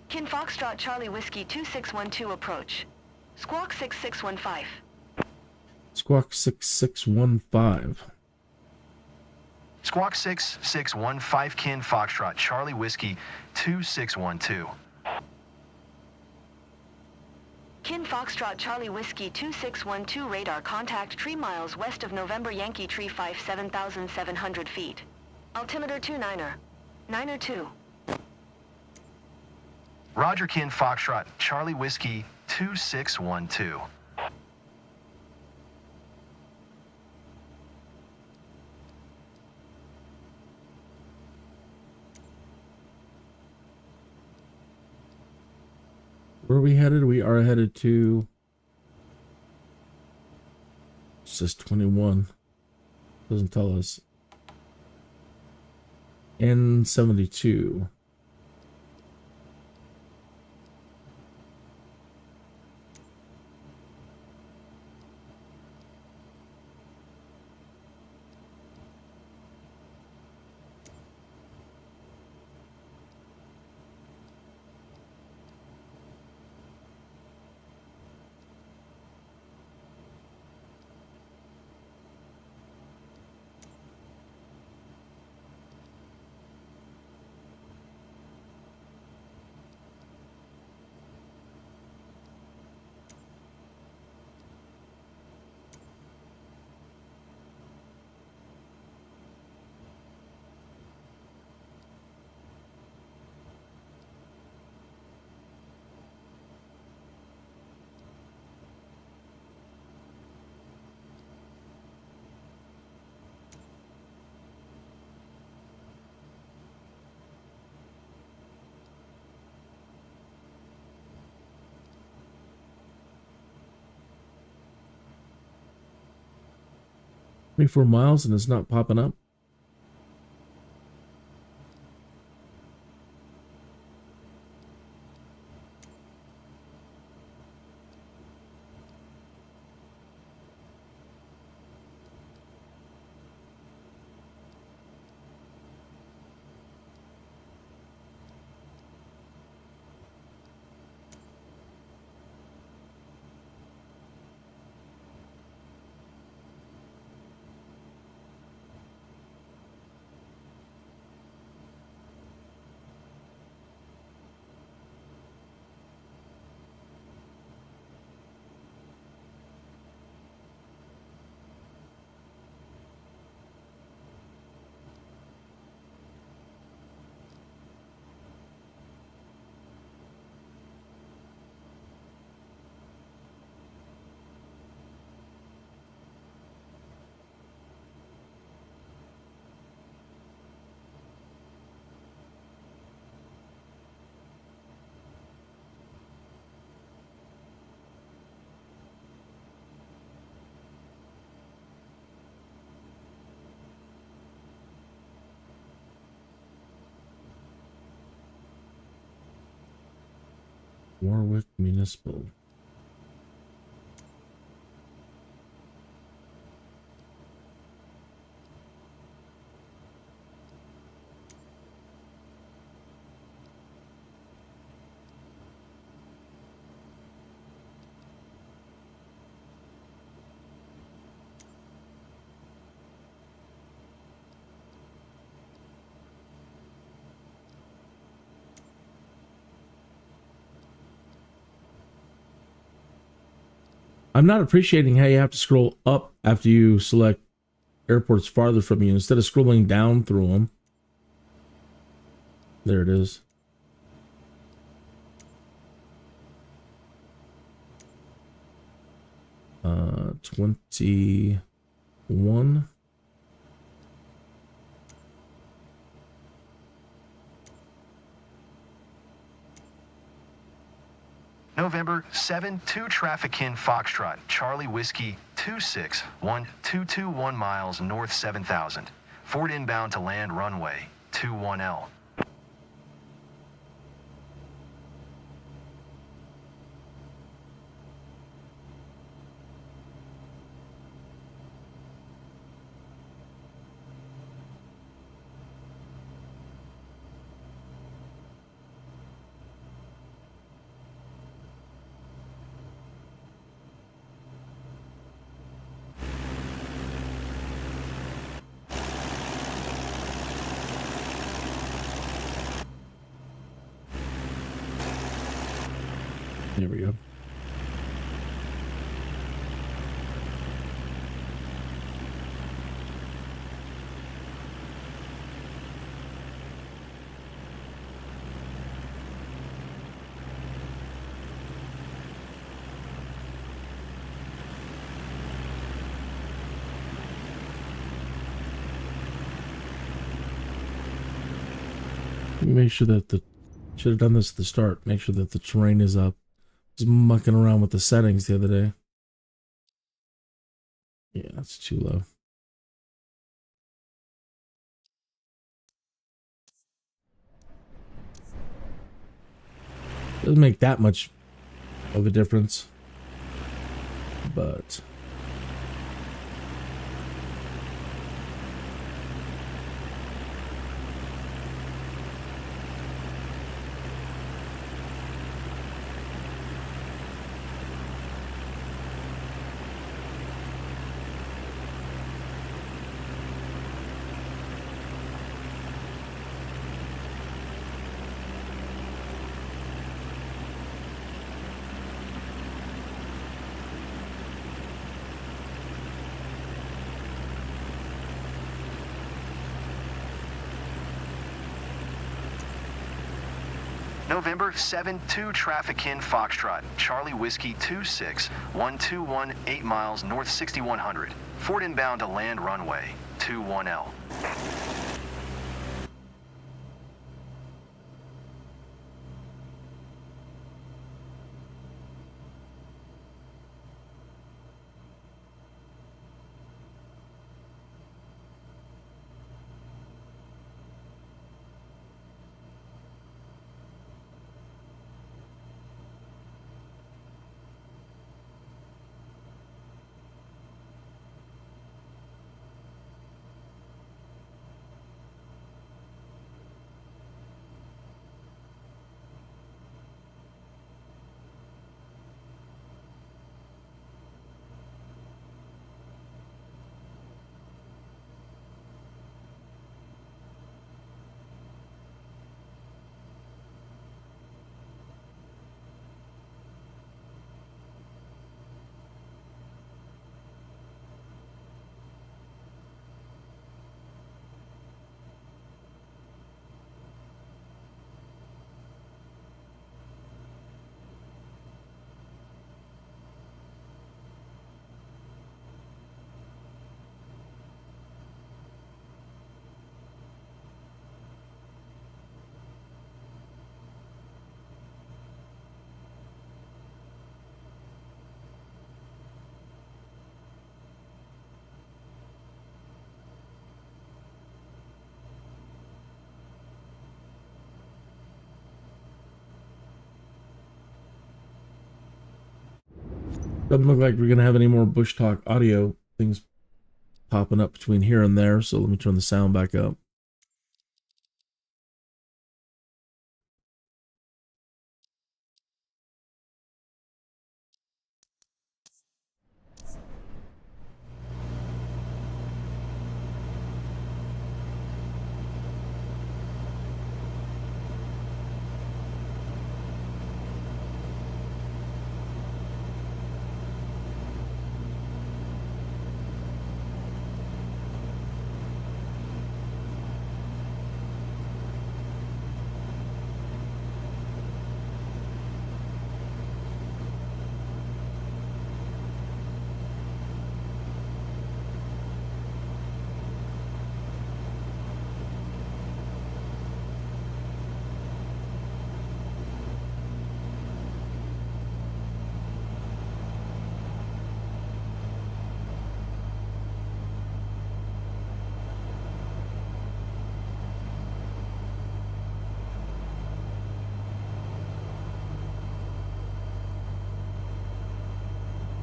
Kin Foxtrot Charlie Whiskey 2612 approach. Squawk 6615. Squawk 6615. Squawk 6615 Kin Foxtrot Charlie Whiskey 2612. Kin Foxtrot Charlie Whiskey 2612 radar contact 3 miles west of November Yankee Tree 7,700 feet. Altimeter 29er. 9er 2. Roger Kin Foxtrot Charlie Whiskey 2612. Where are we headed? We are headed to... It says 21. Doesn't tell us. N72. .4 miles and it's not popping up. Warwick Municipal. I'm not appreciating how you have to scroll up after you select airports farther from you instead of scrolling down through them. There it is. Uh, 21. November 7-2 traffic in Foxtrot, Charlie Whiskey 26-1221 miles north 7000. Ford inbound to land runway 21L. There we go. Make sure that should have done this at the start. Make sure that the terrain is up. I was mucking around with the settings the other day. Yeah, that's too low. Doesn't make that much of a difference, but November 7-2 traffic in Foxtrot, Charlie Whiskey 26-121 8 miles north 6100. Ford inbound to land runway 21L. Doesn't look like we're going to have any more Bush Talk audio things popping up between here and there, so let me turn the sound back up.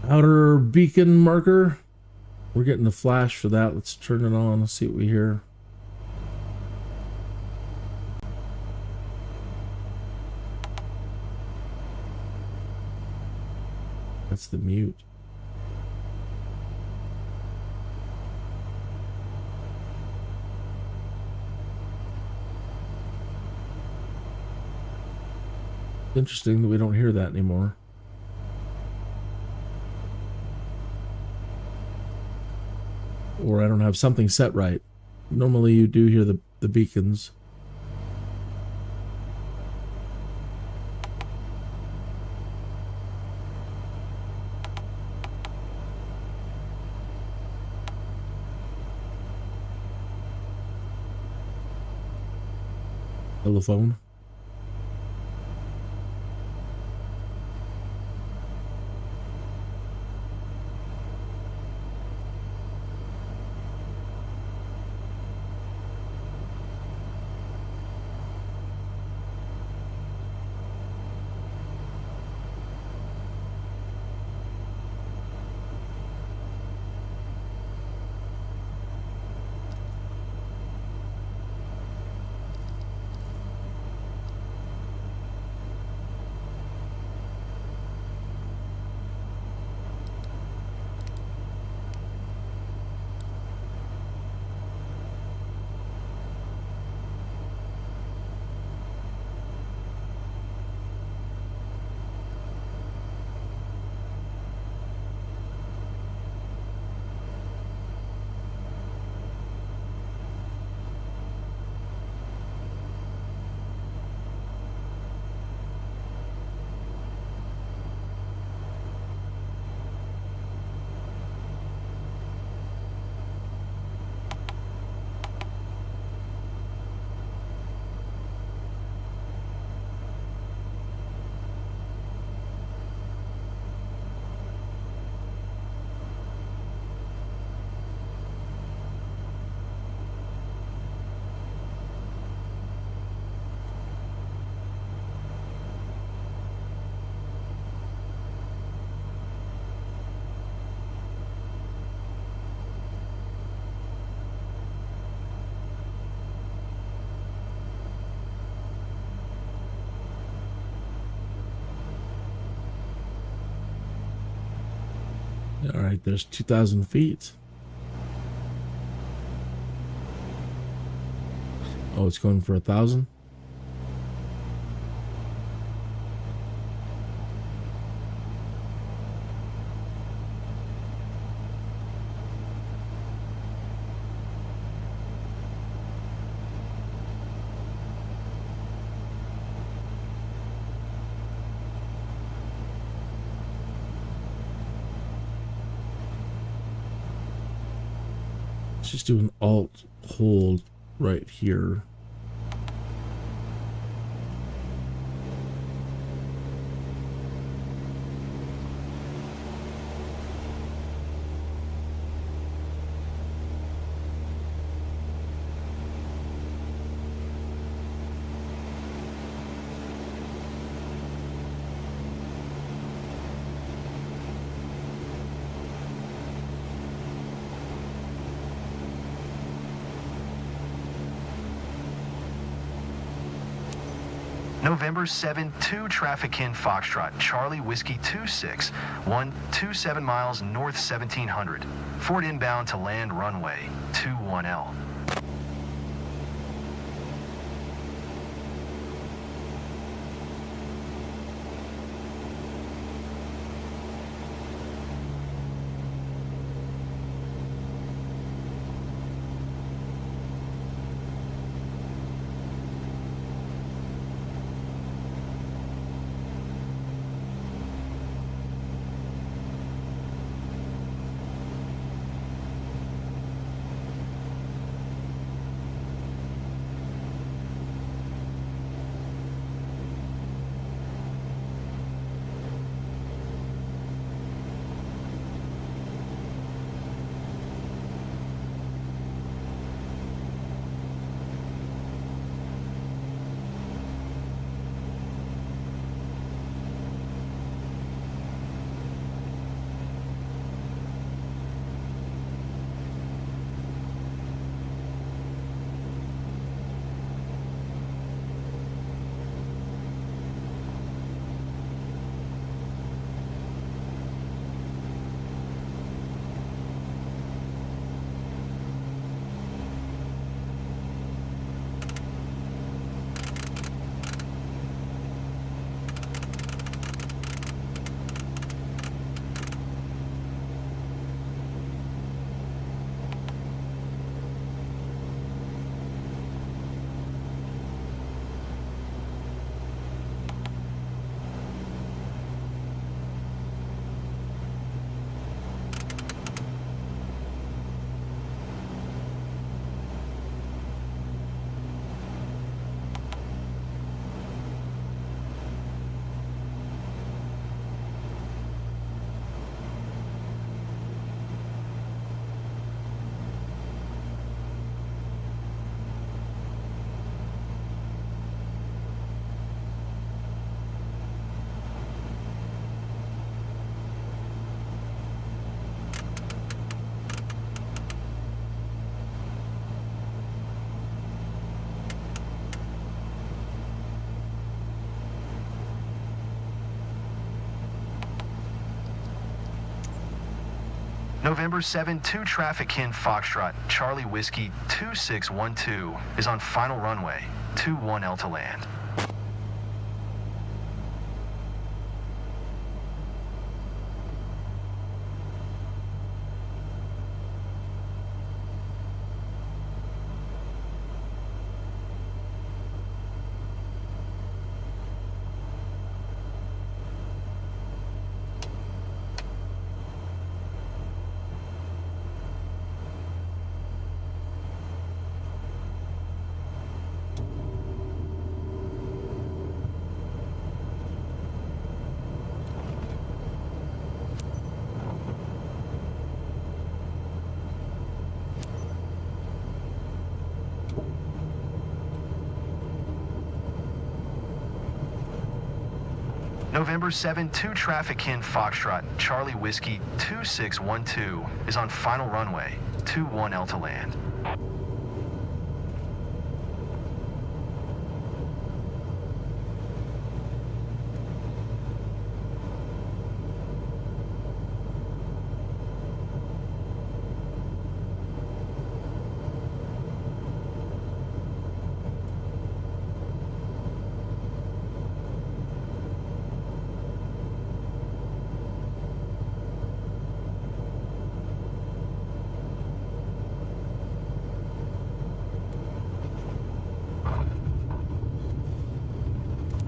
Outer beacon marker. We're getting the flash for that. Let's turn it on. Let's see what we hear. That's the mute. Interesting that we don't hear that anymore. Or I don't have something set right. Normally you do hear the beacons. Telephone. All right, there's 2,000 feet. Oh, it's going for 1,000. Just do an alt hold right here. November 7-2 traffic in Foxtrot, Charlie Whiskey 26, 127 miles north 1700. Ford inbound to land runway 21L. November 7-2 traffic in Foxtrot, Charlie Whiskey 2612 is on final runway 21L to land. November 7-2 traffic in Foxtrot, Charlie Whiskey 2612 is on final runway 21L to land.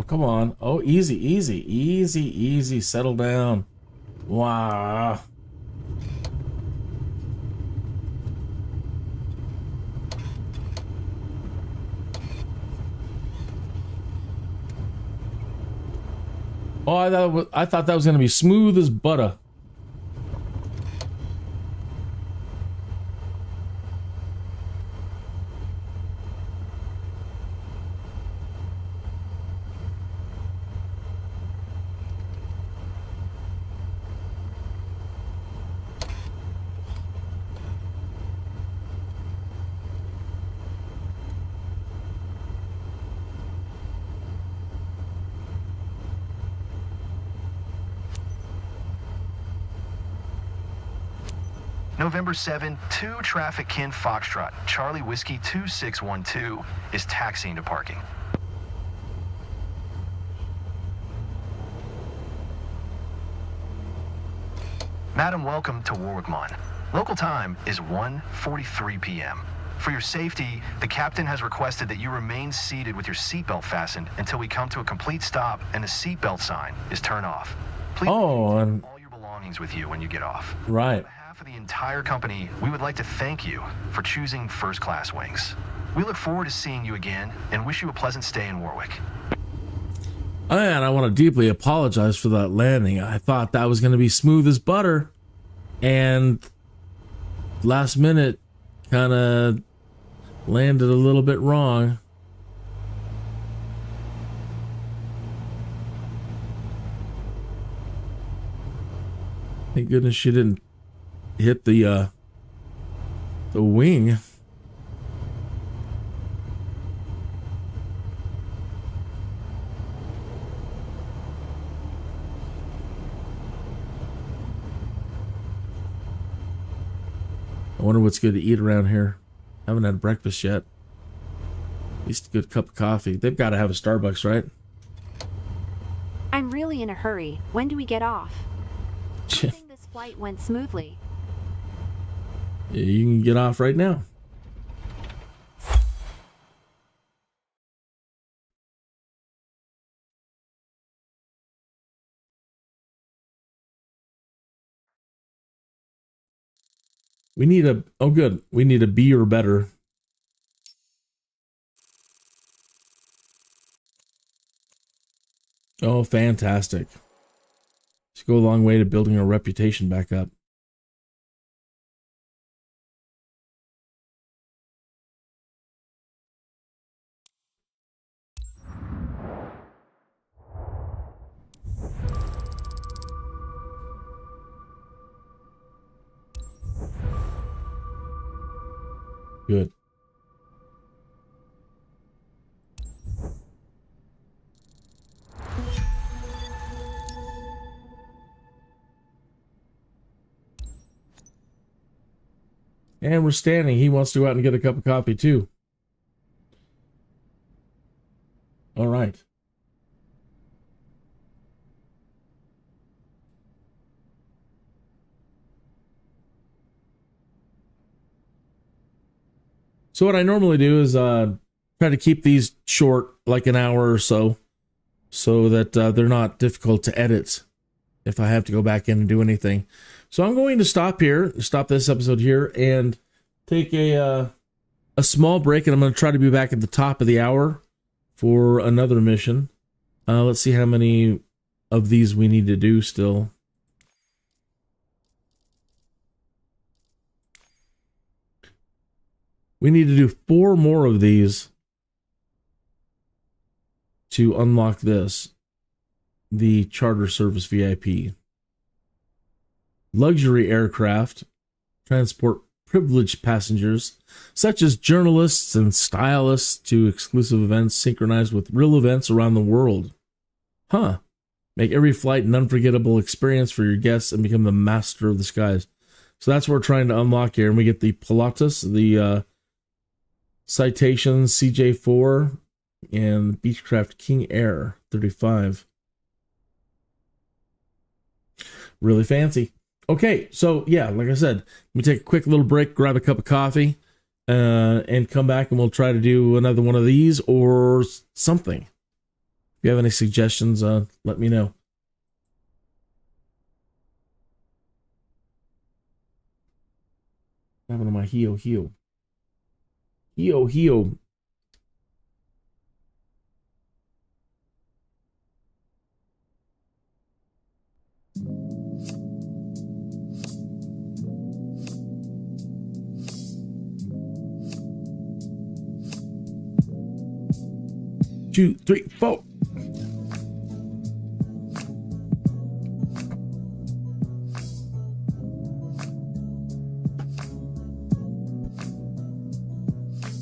Come on. Oh, easy, easy, easy, easy. Settle down. Wow. Oh, I thought that was going to be smooth as butter. November 7, 2 traffic Kin Foxtrot, Charlie Whiskey 2612 is taxiing to parking. Madam, welcome to Warwick Mon. Local time is 1:43 p.m. For your safety, the captain has requested that you remain seated with your seatbelt fastened until we come to a complete stop and the seatbelt sign is turned off. Please take all your belongings with you when you get off. Right. On behalf of the entire company, we would like to thank you for choosing first class wings. We look forward to seeing you again and wish you a pleasant stay in Warwick. And I want to deeply apologize for that landing. I thought that was going to be smooth as butter, and last minute kind of landed a little bit wrong. Thank goodness she didn't hit the wing. I wonder what's good to eat around here. I haven't had breakfast yet. At least a good cup of coffee. They've got to have a Starbucks, right? I'm really in a hurry. When do we get off? I think this flight went smoothly. Yeah, you can get off right now. We need a, oh good, we need a B or better. Oh, fantastic. Should go a long way to building our reputation back up. Good. And we're standing. He wants to go out and get a cup of coffee too. All right. So what I normally do is try to keep these short, like an hour or so that they're not difficult to edit if I have to go back in and do anything. So I'm going to stop this episode here, and take a small break, and I'm going to try to be back at the top of the hour for another mission. Let's see how many of these we need to do still. We need to do 4 more of these to unlock this, the charter service VIP. Luxury aircraft transport privileged passengers, such as journalists and stylists, to exclusive events synchronized with real events around the world. Huh. Make every flight an unforgettable experience for your guests and become the master of the skies. So that's what we're trying to unlock here. And we get the Pilatus, the Citation CJ4, and Beechcraft King Air 35. Really fancy. Okay, so yeah, like I said, we take a quick little break, grab a cup of coffee, and come back, and we'll try to do another one of these or something. If you have any suggestions, let me know. What happened to my heel? Heel. 2, 3, 4.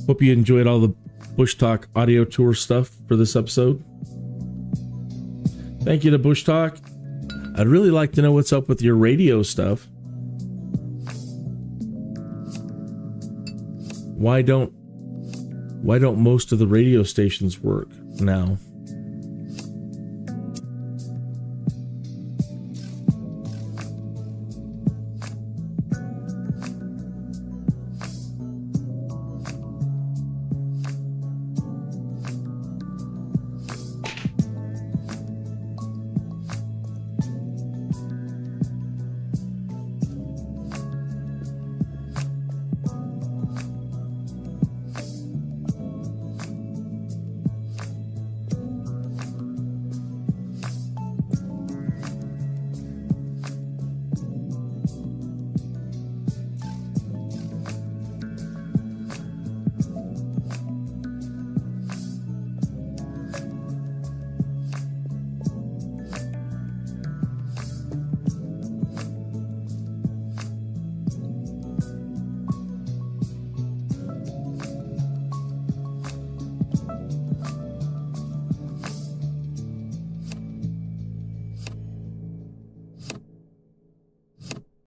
Hope you enjoyed all the Bush Talk audio tour stuff for this episode. Thank you to Bush Talk. I'd really like to know what's up with your radio stuff. why don't most of the radio stations work now?